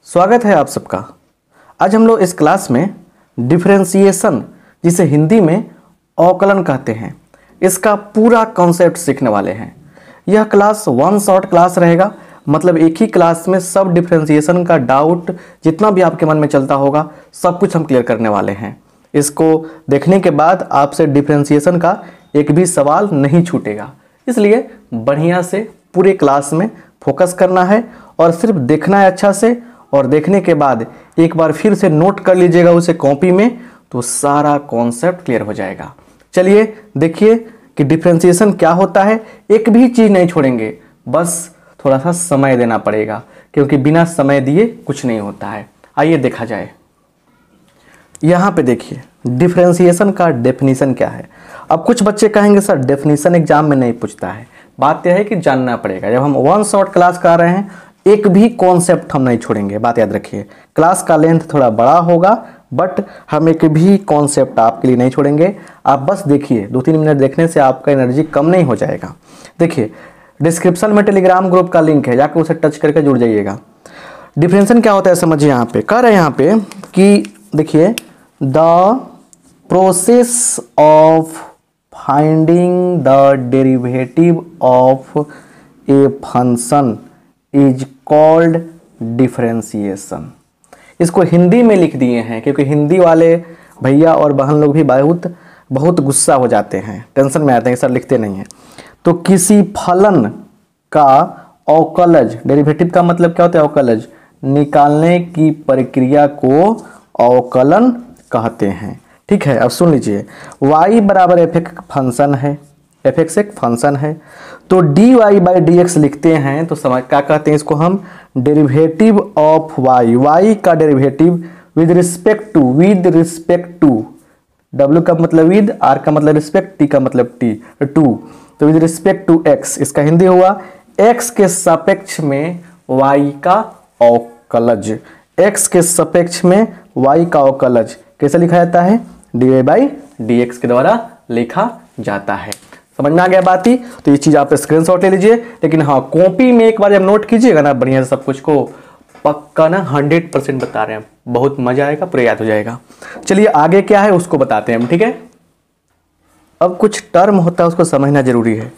स्वागत है आप सबका। आज हम लोग इस क्लास में डिफरेंशिएशन, जिसे हिंदी में अवकलन कहते हैं, इसका पूरा कॉन्सेप्ट सीखने वाले हैं। यह क्लास वन शॉट क्लास रहेगा, मतलब एक ही क्लास में सब डिफरेंशिएशन का डाउट जितना भी आपके मन में चलता होगा सब कुछ हम क्लियर करने वाले हैं। इसको देखने के बाद आपसे डिफरेंशिएशन का एक भी सवाल नहीं छूटेगा, इसलिए बढ़िया से पूरे क्लास में फोकस करना है और सिर्फ देखना है अच्छा से, और देखने के बाद एक बार फिर से नोट कर लीजिएगा उसे कॉपी में, तो सारा कॉन्सेप्ट क्लियर हो जाएगा। चलिए देखिए कि डिफरेंशिएशन क्या होता है। एक भी चीज़ नहीं छोड़ेंगे, बस थोड़ा सा समय देना पड़ेगा, क्योंकि बिना समय दिए कुछ नहीं होता है। आइए देखा जाए। यहाँ पे देखिए डिफरेंशिएशन का डेफिनेशन क्या है। अब कुछ बच्चे कहेंगे सर डेफिनेशन एग्जाम में नहीं पूछता है। बात यह है कि जानना पड़ेगा। जब हम वन शॉट क्लास कर रहे हैं, एक भी कॉन्सेप्ट हम नहीं छोड़ेंगे। बात याद रखिए, क्लास का लेंथ थोड़ा बड़ा होगा, बट हम एक भी कॉन्सेप्ट आपके लिए नहीं छोड़ेंगे। आप बस देखिए, 2-3 मिनट देखने से आपका एनर्जी कम नहीं हो जाएगा। देखिए डिस्क्रिप्शन में टेलीग्राम ग्रुप का लिंक है, जाकर उसे टच करके जुड़ जाइएगा। डिफरेंशिएशन क्या होता है समझिए। यहाँ पे कह रहे हैं यहाँ पे कि देखिए the process of finding the derivative of a function is called differentiation. इसको हिंदी में लिख दिए हैं, क्योंकि हिंदी वाले भैया और बहन लोग भी बहुत गुस्सा हो जाते हैं, टेंशन में आते हैं, सर लिखते नहीं हैं। तो किसी फलन का अवकलज, डेरिवेटिव का मतलब क्या होता है अवकलज, निकालने की प्रक्रिया को अवकलन कहते हैं। ठीक है, अब सुन लीजिए। y बराबर एफ एक फंक्शन है, एफ एक्स एक फंक्शन है, तो d y by d x लिखते हैं तो समझ क्या कहते हैं इसको हम, डेरिवेटिव ऑफ y, y का derivative with respect to, w का मतलब विद, r का मतलब रिस्पेक्ट, t का मतलब टू, तो विद रिस्पेक्ट टू x, इसका हिंदी हुआ x के सापेक्ष में y का अवकलज। x के सापेक्ष में y का अवकलज कैसे लिखा जाता है, d y by d x के द्वारा लिखा जाता है। समझ में आ गया बात ही। तो ये चीज़ आप स्क्रीनशॉट ले लीजिए, लेकिन हाँ कॉपी में एक बार जब नोट कीजिएगा ना बढ़िया से सब कुछ को, पक्का ना 100% बता रहे हैं, बहुत मजा आएगा, पूरा याद हो जाएगा। चलिए आगे क्या है उसको बताते हैं हम, ठीक है। अब कुछ टर्म होता है उसको समझना जरूरी है।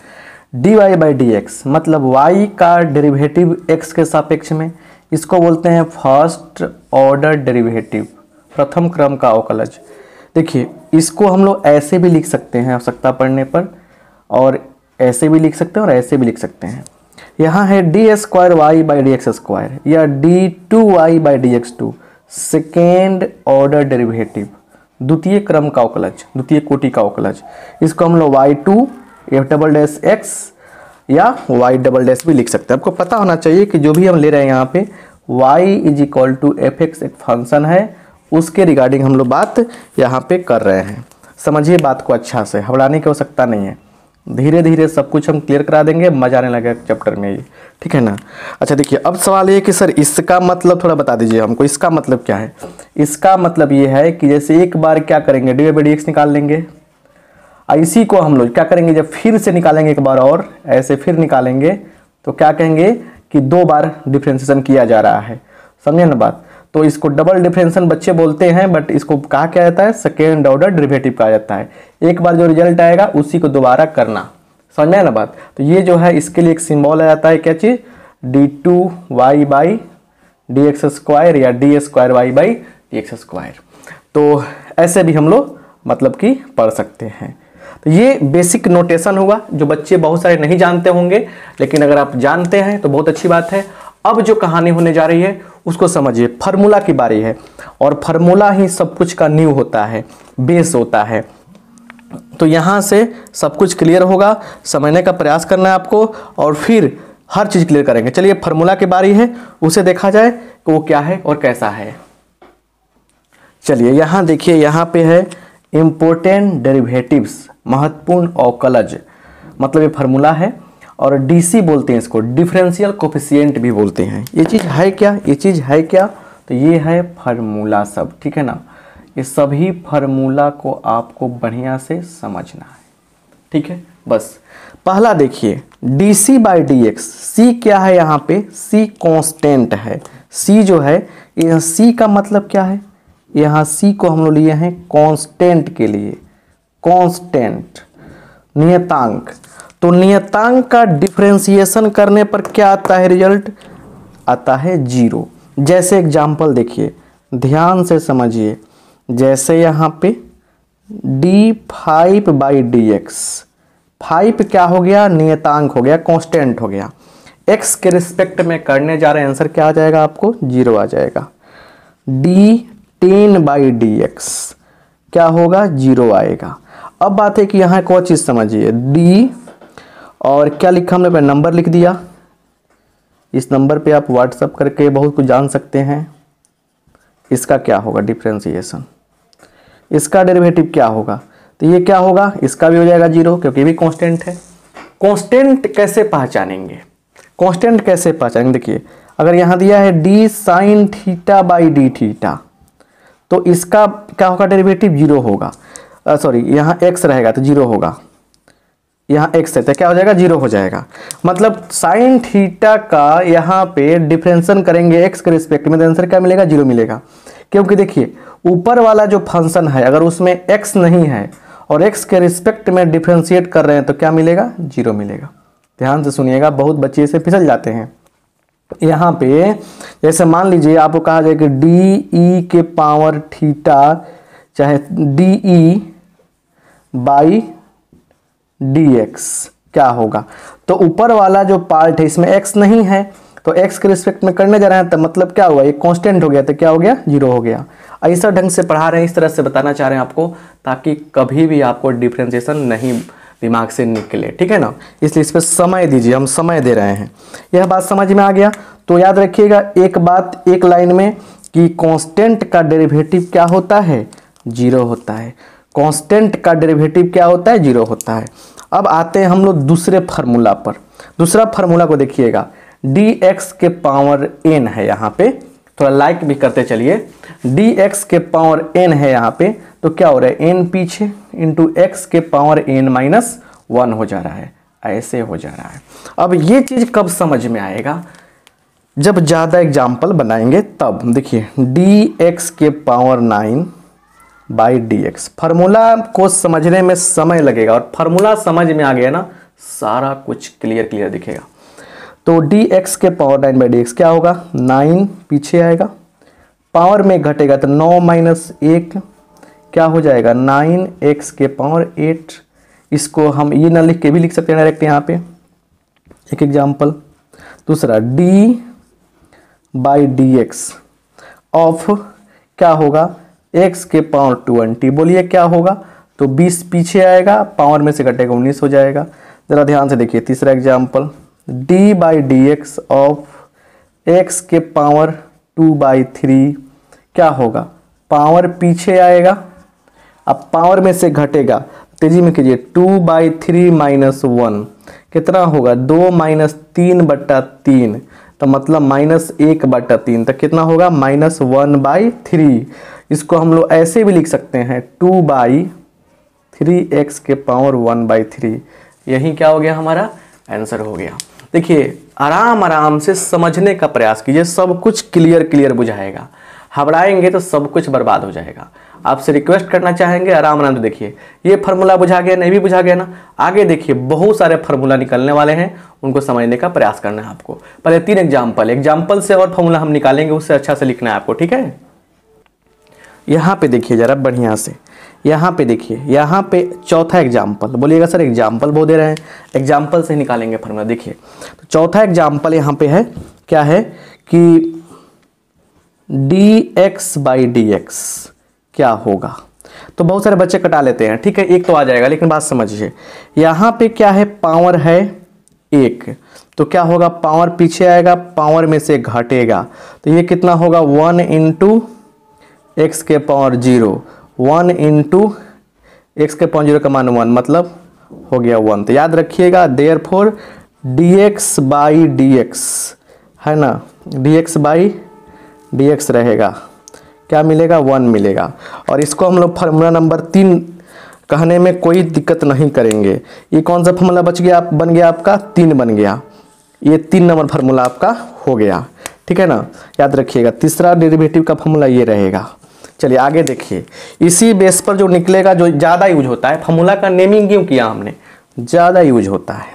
D y by d x मतलब y का डेरिवेटिव x के सापेक्ष में, इसको बोलते हैं फर्स्ट ऑर्डर डेरिवेटिव, प्रथम क्रम का अवकलज। देखिए इसको हम लोग ऐसे भी लिख सकते हैं आवश्यकता पड़ने पर, और ऐसे भी लिख सकते हैं और ऐसे भी लिख सकते हैं। यहाँ है d square y by d x square, या d two y by d x two, second order derivative, द्वितीय क्रम का अवकलज, द्वितीय कोटि का अवकलज। इसको हम लोग y to f double dash x या वाई डबल डैश भी लिख सकते हैं। आपको पता होना चाहिए कि जो भी हम ले रहे हैं यहाँ पे y is equal to f x एक फंक्शन है, उसके रिगार्डिंग हम लोग बात यहाँ पे कर रहे हैं। समझिए बात को अच्छा से, घबराने की आवश्यकता नहीं है, धीरे धीरे सब कुछ हम क्लियर करा देंगे, मजा आने लगेगा चैप्टर में ये, ठीक है ना। अच्छा देखिए अब सवाल ये कि सर इसका मतलब थोड़ा बता दीजिए हमको, इसका मतलब क्या है। इसका मतलब ये है कि जैसे एक बार क्या करेंगे डी बाई डी एक्स निकाल लेंगे, इसी को हम लोग क्या करेंगे जब फिर से निकालेंगे एक बार और ऐसे फिर निकालेंगे, तो क्या कहेंगे कि 2 बार डिफरेंशिएशन किया जा रहा है। समझे ना बात। तो इसको डबल डिफरेंशिएशन बच्चे बोलते हैं, बट इसको कहा क्या जाता है, सेकेंड ऑर्डर डेरिवेटिव कहा जाता है। एक बार जो रिजल्ट आएगा उसी को दोबारा करना। समझ में ना बात। तो ये जो है इसके लिए एक सिंबल आ जाता है, क्या चीज़, d two y by d x square या d square y by d x square. तो ऐसे भी हम लोग मतलब कि पढ़ सकते हैं। तो ये बेसिक नोटेशन हुआ जो बच्चे बहुत सारे नहीं जानते होंगे, लेकिन अगर आप जानते हैं तो बहुत अच्छी बात है। अब जो कहानी होने जा रही है उसको समझिए। फार्मूला की बारी है, और फार्मूला ही सब कुछ का नींव होता है, बेस होता है। तो यहाँ से सब कुछ क्लियर होगा, समझने का प्रयास करना है आपको, और फिर हर चीज़ क्लियर करेंगे। चलिए फार्मूला की बारी है, उसे देखा जाए कि वो क्या है और कैसा है। चलिए यहाँ देखिए, यहाँ पे है इम्पोर्टेंट डेरिवेटिव्स, महत्वपूर्ण अवकलज, मतलब ये फार्मूला है। और डीसी बोलते हैं इसको, डिफरेंशियल कोफिशिएंट भी बोलते हैं। ये चीज़ है क्या, ये चीज़ है क्या, तो ये है फार्मूला सब, ठीक है ना। ये सभी फार्मूला को आपको बढ़िया से समझना है, ठीक है। बस पहला देखिए d c by d x, c क्या है यहाँ पे, सी कांस्टेंट है, सी जो है, यहाँ सी का मतलब क्या है, यहाँ सी को हम लोग लिए हैं कांस्टेंट के लिए, कांस्टेंट नियतांक। तो नियतांक का डिफरेंशिएशन करने पर क्या आता है, रिजल्ट आता है 0। जैसे एग्जाम्पल देखिए, ध्यान से समझिए, जैसे यहाँ पे d5/dx, 5 क्या हो गया, नियतांक हो गया, कांस्टेंट हो गया। x के रिस्पेक्ट में करने जा रहे हैं, आंसर क्या आ जाएगा आपको, 0 आ जाएगा। d10/dx क्या होगा, 0 आएगा। अब बात है कि यहाँ एक और चीज़ समझिए, d और क्या लिखा हमने, नंबर लिख दिया। इस नंबर पे आप व्हाट्सअप करके बहुत कुछ जान सकते हैं। इसका क्या होगा डिफरेंशिएशन, इसका डेरिवेटिव क्या होगा, तो ये क्या होगा, इसका भी हो जाएगा 0 क्योंकि ये भी कांस्टेंट है। कांस्टेंट कैसे पहचानेंगे, कांस्टेंट कैसे पहचानेंगे, देखिए अगर यहाँ दिया है d sin θ/d थीटा, तो इसका क्या होगा, डेरिवेटिव 0 होगा। सॉरी, यहाँ x रहेगा तो 0 होगा, यहाँ x है तो क्या हो जाएगा, 0 हो जाएगा। मतलब साइन थीटा का यहाँ पे डिफरेंशिएशन करेंगे x के रिस्पेक्ट में, तो आंसर क्या मिलेगा, 0 मिलेगा। क्योंकि देखिए ऊपर वाला जो फंक्शन है अगर उसमें x नहीं है और x के रिस्पेक्ट में डिफरेंशिएट कर रहे हैं तो क्या मिलेगा, 0 मिलेगा। ध्यान से सुनिएगा, बहुत बच्चे इसे फिसल जाते हैं। यहाँ पे जैसे मान लीजिए आपको कहा जाए कि डी के पावर थीटा चाहे d/dx क्या होगा, तो ऊपर वाला जो पार्ट है इसमें x नहीं है तो x के रिस्पेक्ट में करने जा रहे हैं, तो मतलब क्या हुआ, ये कांस्टेंट हो गया, तो क्या हो गया, 0 हो गया। ऐसा ढंग से पढ़ा रहे हैं, इस तरह से बताना चाह रहे हैं आपको, ताकि कभी भी आपको डिफरेंशिएशन नहीं दिमाग से निकले, ठीक है ना। इसलिए इस पर समय दीजिए, हम समय दे रहे हैं। यह बात समझ में आ गया। तो याद रखिएगा एक बात एक लाइन में कि कांस्टेंट का डेरिवेटिव क्या होता है, 0 होता है। कांस्टेंट का डेरिवेटिव क्या होता है, 0 होता है। अब आते हैं हम लोग दूसरे फार्मूला पर। दूसरा फार्मूला को देखिएगा, dx के पावर n है, यहाँ पे थोड़ा लाइक भी करते चलिए। dx के पावर n है यहाँ पे, तो क्या हो रहा है, n पीछे इंटू x के पावर n-1 हो जा रहा है, ऐसे हो जा रहा है। अब ये चीज कब समझ में आएगा, जब ज़्यादा एग्जाम्पल बनाएंगे तब। देखिए dx के पावर 9/dx, फार्मूला को समझने में समय लगेगा, और फार्मूला समझ में आ गया ना, सारा कुछ क्लियर दिखेगा। तो dx के पावर 9/dx क्या होगा, 9 पीछे आएगा, पावर में घटेगा तो 9 - 1 क्या हो जाएगा, 9x के पावर 8। इसको हम ये ना लिख के भी लिख सकते हैं डायरेक्ट यहाँ पे, एक एग्जाम्पल। दूसरा d/dx ऑफ क्या होगा, x के पावर 20, बोलिए क्या होगा, तो 20 पीछे आएगा, पावर में से घटेगा 19 हो जाएगा। ज़रा ध्यान से देखिए तीसरा एग्जाम्पल, d/dx ऑफ x के पावर 2/3 क्या होगा, पावर पीछे आएगा, अब पावर में से घटेगा, तेजी में कीजिए, 2/3 - 1 कितना होगा, 2 - 3/3, तो मतलब -1/3, तो कितना होगा, -1/3। इसको हम लोग ऐसे भी लिख सकते हैं, 2/3x के पावर 1/3। यही क्या हो गया, हमारा आंसर हो गया। देखिए आराम से समझने का प्रयास कीजिए, सब कुछ क्लियर बुझाएगा। घबराएंगे तो सब कुछ बर्बाद हो जाएगा। आपसे रिक्वेस्ट करना चाहेंगे, आराम से देखिए, ये फार्मूला बुझा गया, नहीं भी बुझा गया ना, आगे देखिए बहुत सारे फार्मूला निकलने वाले हैं, उनको समझने का प्रयास करना है आपको। पहले 3 एग्जाम्पल से और फार्मूला हम निकालेंगे, उससे अच्छा से लिखना है आपको, ठीक है। यहाँ पे देखिए जरा बढ़िया से, यहाँ पे देखिए, यहाँ पे चौथा एग्जाम्पल, बोलिएगा सर एग्जाम्पल बहुत दे रहे हैं, एग्जाम्पल से निकालेंगे फार्मूला। देखिए तो चौथा एग्जाम्पल यहाँ पे है, क्या है कि dx/dx क्या होगा, तो बहुत सारे बच्चे कटा लेते हैं, ठीक है, एक तो आ जाएगा, लेकिन बात समझिए, यहाँ पे क्या है, पावर है 1, तो क्या होगा, पावर पीछे आएगा, पावर में से घटेगा, तो ये कितना होगा, 1 × x के पावर 0, 1 × x के पावर 0 का मान 1, मतलब हो गया 1। तो याद रखिएगा, देयरफॉर dx/dx है ना, dx/dx रहेगा, क्या मिलेगा, 1 मिलेगा। और इसको हम लोग फार्मूला नंबर 3 कहने में कोई दिक्कत नहीं करेंगे। ये कौन सा फार्मूला बन गया आपका, 3 बन गया, ये 3 नंबर फार्मूला आपका हो गया, ठीक है ना, याद रखिएगा। तीसरा डेरिवेटिव का फॉर्मूला ये रहेगा। चलिए आगे देखिए, इसी बेस पर जो निकलेगा, जो ज़्यादा यूज होता है, फॉर्मूला का नेमिंग क्यों किया हमने, ज़्यादा यूज होता है।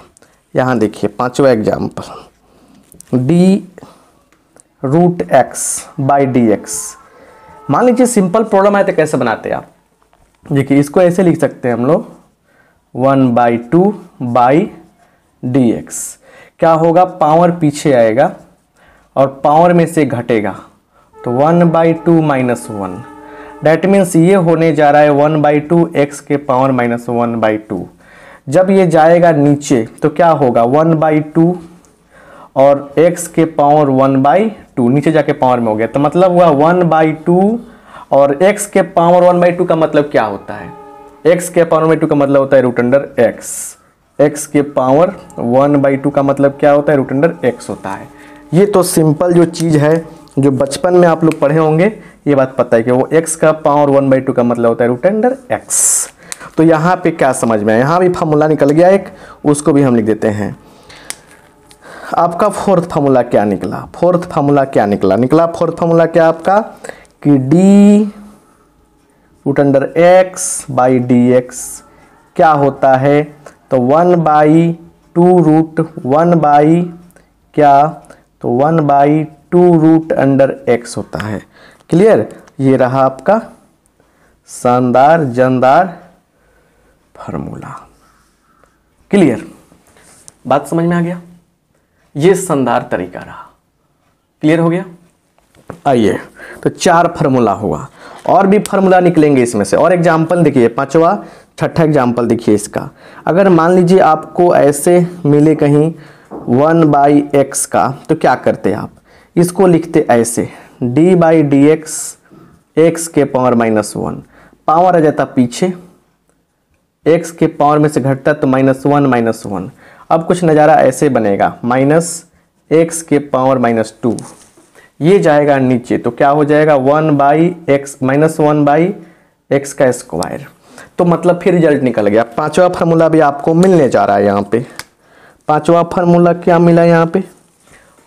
यहाँ देखिए 5वां example, d root x by d x. मान लीजिए सिंपल प्रॉब्लम है तो कैसे बनाते हैं आप, देखिए इसको ऐसे लिख सकते हैं हम लोग 1/2 बाई डी एक्स। क्या होगा, पावर पीछे आएगा और पावर में से घटेगा, तो 1/2 माइनस 1। डैट मीन्स ये होने जा रहा है 1/2 एक्स के पावर माइनस 1/2। जब ये जाएगा नीचे तो क्या होगा, 1/2 और x के पावर 1/2 नीचे जाके पावर में हो गया, तो मतलब हुआ 1/2 और x के पावर 1/2 का मतलब क्या होता है, x के पावर 1/2 का मतलब होता है रूट अंडर x। x के पावर 1/2 का मतलब क्या होता है, रूट अंडर x होता है। ये तो सिंपल जो चीज़ है, जो बचपन में आप लोग पढ़े होंगे, ये बात पता है कि वो x का पावर 1/2 का मतलब होता है रूट अंडर x। तो यहाँ पे क्या समझ में आया, यहाँ भी फार्मूला निकल गया एक, उसको भी हम लिख देते हैं। आपका फोर्थ फार्मूला क्या निकला, फोर्थ फार्मूला क्या निकला, फोर्थ फार्मूला क्या आपका कि d root under x by d x क्या होता है, तो 1/2 रूट 1 बाई क्या, तो 1/2 रूट अंडर एक्स होता है। क्लियर, ये रहा आपका शानदार जानदार फार्मूला। क्लियर, बात समझ में आ गया, ये शानदार तरीका रहा। क्लियर हो गया। आइए, तो 4 फार्मूला हुआ, और भी फार्मूला निकलेंगे इसमें से। और एग्जाम्पल देखिए, 5वां 6ठा एग्जाम्पल देखिए इसका। अगर मान लीजिए आपको ऐसे मिले कहीं 1/x का, तो क्या करते आप, इसको लिखते ऐसे d/dx x के पावर -1, पावर आ जाता पीछे, x के पावर में से घटता तो -1। अब कुछ नज़ारा ऐसे बनेगा, -x के पावर -2, ये जाएगा नीचे तो क्या हो जाएगा 1/x -1/x का स्क्वायर। तो मतलब फिर रिजल्ट निकल गया। 5वां फार्मूला भी आपको मिलने जा रहा है यहाँ पे। 5वां फार्मूला क्या मिला यहाँ पे,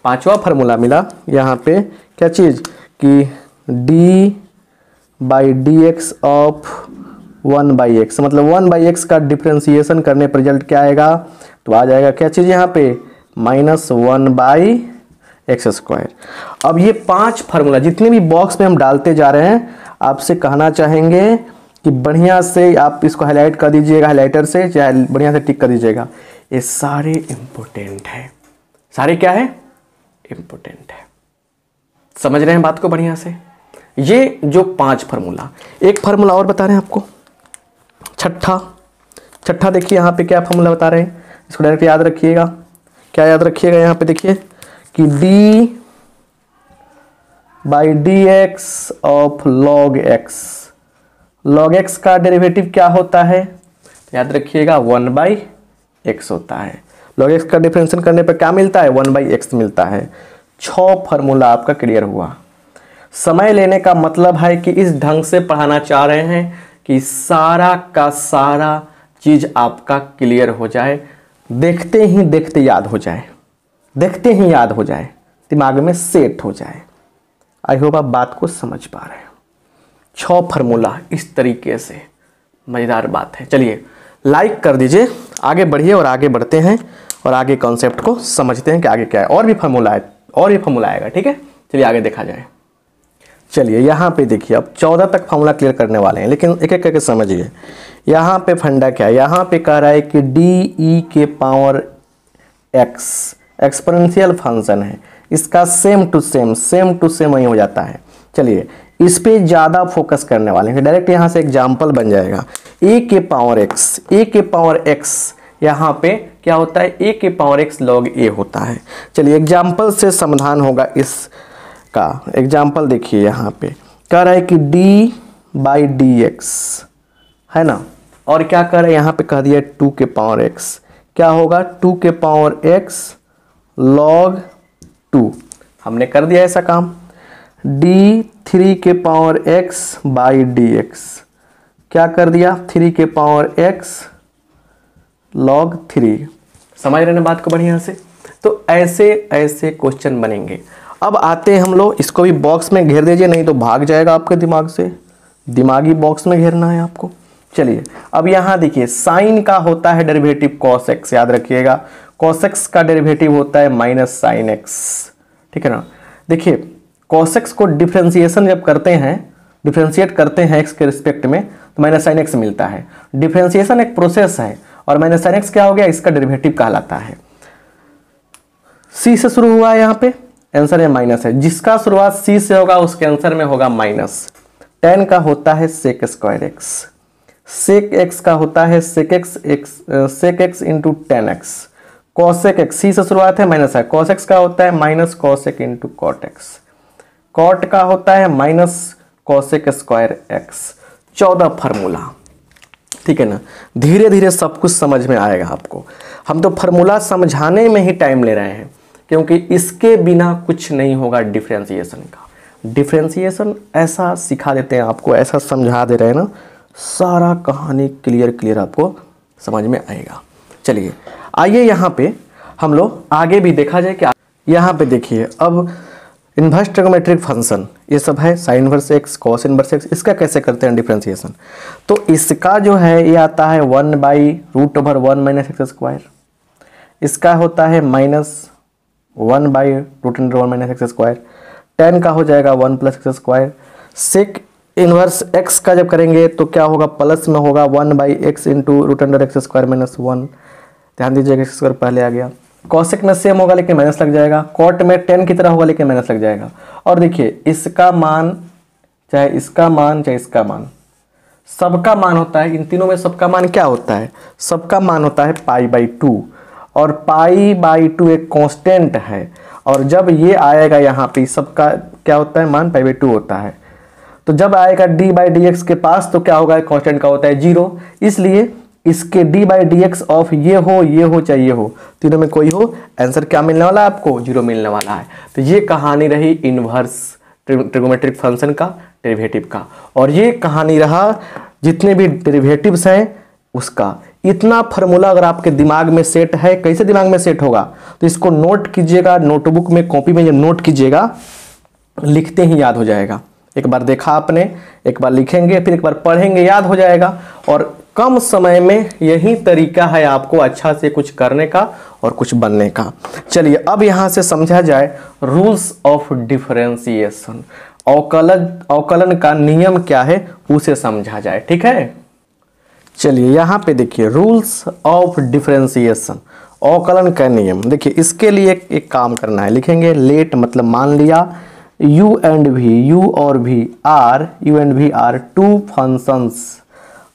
5वां फार्मूला मिला यहाँ पे क्या चीज़ कि d/dx ऑफ 1/x, मतलब 1/x का डिफ्रेंसिएशन करने पर रिजल्ट क्या आएगा, तो आ जाएगा क्या चीज़ यहाँ पे -1/x²। अब ये 5 फार्मूला जितने भी बॉक्स में हम डालते जा रहे हैं, आपसे कहना चाहेंगे कि बढ़िया से आप इसको हाईलाइट कर दीजिएगा, हाईलाइटर से चाहे बढ़िया से टिक कर दीजिएगा। ये सारे इम्पोर्टेंट है, सारे क्या है, इम्पोर्टेंट है। समझ रहे हैं बात को बढ़िया से। ये जो 5 फार्मूला, एक फार्मूला और बता रहे हैं आपको, छठा देखिए यहाँ पे क्या फार्मूला बता रहे हैं, इसको डायरेक्ट याद रखिएगा। क्या याद रखिएगा, यहाँ पे देखिए कि d/dx ऑफ log x का डेरिवेटिव क्या होता है, तो याद रखिएगा 1/x होता है। log x का डिफरेंशिएशन करने पर क्या मिलता है, 1/x मिलता है। 6 फार्मूला आपका क्लियर हुआ। समय लेने का मतलब है कि इस ढंग से पढ़ाना चाह रहे हैं कि सारा का सारा चीज़ आपका क्लियर हो जाए, देखते ही देखते याद हो जाए, देखते ही याद हो जाए, दिमाग में सेट हो जाए। आई होप आप बात को समझ पा रहे हैं। 6 फार्मूला इस तरीके से, मज़ेदार बात है। चलिए लाइक कर दीजिए, आगे बढ़िए और आगे बढ़ते हैं और आगे कॉन्सेप्ट को समझते हैं कि आगे क्या है। और भी फार्मूला है, और भी फार्मूला आएगा, ठीक है। चलिए आगे देखा जाए। चलिए यहाँ पे देखिए, अब 14 तक फार्मूला क्लियर करने वाले हैं, लेकिन एक एक करके समझिए। यहाँ पे फंडा क्या है, यहाँ पे कह रहा है कि डी के पावर एक्स एक्सपोनेंशियल फंक्शन है, इसका सेम टू सेम वही हो जाता है। चलिए इस पे ज़्यादा फोकस करने वाले हैं, डायरेक्ट यहाँ से एग्जाम्पल बन जाएगा। ए के पावर एक्स यहाँ पे क्या होता है, ए के पावर एक्स लॉग ए होता है। चलिए एग्जाम्पल से समाधान होगा इसका। एग्जाम्पल देखिए, यहाँ पे कह रहा है कि d/dx है ना, और क्या कर रहे हैं यहाँ पे कह दिया 2 के पावर x, क्या होगा 2 के पावर x log 2। हमने कर दिया ऐसा काम। d3 के पावर x/dx क्या कर दिया, 3 के पावर x log 3। समझ रहे हैं बात को बढ़िया से। तो ऐसे ऐसे क्वेश्चन बनेंगे अब आते हैं हम लोग, इसको भी बॉक्स में घेर दीजिए नहीं तो भाग जाएगा आपके दिमाग से, दिमागी बॉक्स में घेरना है आपको। चलिए अब यहाँ देखिए साइन का होता है डेरिवेटिव कॉस एक्स, याद रखिएगा कॉस एक्स का डेरिवेटिव होता है माइनस साइन एक्स, ठीक है ना। देखिए कॉस एक्स को डिफ्रेंसिएशन जब करते हैं, डिफ्रेंशिएट करते हैं एक्स के रिस्पेक्ट में तो माइनस साइन एक्स मिलता है। डिफ्रेंसिएशन एक प्रोसेस है और माइनस साइन एक्स क्या हो गया, इसका डेरिवेटिव कहलाता है। सी से शुरू हुआ है यहाँ पे, आंसर में माइनस है, जिसका शुरुआत सी से होगा उसके आंसर में होगा माइनस। टेन का होता है sec square x, sec x का होता है sec x into tan x, cosec x c से शुरुआत है माइनस है, कॉस एक्स का होता है minus cosec into cot x, cot का होता है minus cosec square x. 14 formula, ठीक है ना। धीरे धीरे सब कुछ समझ में आएगा आपको, हम तो फार्मूला समझाने में ही टाइम ले रहे हैं क्योंकि इसके बिना कुछ नहीं होगा डिफरेंशिएशन का। डिफरेंशिएशन ऐसा सिखा देते हैं आपको, ऐसा समझा दे रहे हैं ना, सारा कहानी क्लियर आपको समझ में आएगा। चलिए आइए यहाँ पे हम लोग आगे भी देखा जाए कि यहाँ पे देखिए अब इन्वर्स ट्रिगोमेट्रिक फंक्शन ये सब है, sign inverse x cos inverse x, इसका कैसे करते हैं डिफरेंशिएशन। तो इसका जो है ये आता है 1/√1 माइनस एक्स स्क्वायर, इसका होता है -1/√1 माइनस एक्स स्क्वायर, टेन का हो जाएगा 1 + x square. Sec inverse x का जब करेंगे तो क्या होगा, प्लस में होगा 1/x इंटू √x स्क्वायर -1, ध्यान दीजिएगा एक्स स्क्वायर पहले आ गया। कॉसेक में सेम होगा लेकिन माइनस लग जाएगा, कॉट में टेन की तरह होगा लेकिन माइनस लग जाएगा। और देखिए इसका मान चाहे इसका मान चाहे इसका मान, सबका मान होता है, इन तीनों में सबका मान क्या होता है, सबका मान होता है π/2 और π/2 एक कांस्टेंट है और जब ये आएगा यहाँ पे सबका क्या होता है, मान π/2 होता है। तो जब आएगा d/dx के पास तो क्या होगा, कांस्टेंट का होता है 0, इसलिए इसके d/dx ऑफ ये हो चाहे ये हो, तीनों में कोई हो, आंसर क्या मिलने वाला है आपको, 0 मिलने वाला है। तो ये कहानी रही इन्वर्स ट्रिगोमेट्रिक फंक्शन का डेरिवेटिव का, और ये कहानी रहा जितने भी डेरिवेटिव्स हैं उसका। इतना फार्मूला अगर आपके दिमाग में सेट है, कैसे दिमाग में सेट होगा, तो इसको नोट कीजिएगा, नोटबुक में कॉपी में जब नोट कीजिएगा लिखते ही याद हो जाएगा। एक बार देखा आपने, एक बार लिखेंगे, फिर एक बार पढ़ेंगे, याद हो जाएगा। और कम समय में यही तरीका है आपको अच्छा से कुछ करने का और कुछ बनने का। चलिए अब यहाँ से समझा जाए रूल्स ऑफ डिफरेंशिएशन, अवकलन का नियम क्या है उसे समझा जाए, ठीक है। चलिए यहाँ पे देखिए रूल्स ऑफ डिफरेंशिएशन, अवकलन का नियम। देखिए इसके लिए एक काम करना है, लिखेंगे लेट मतलब मान लिया u and v, u और v are two functions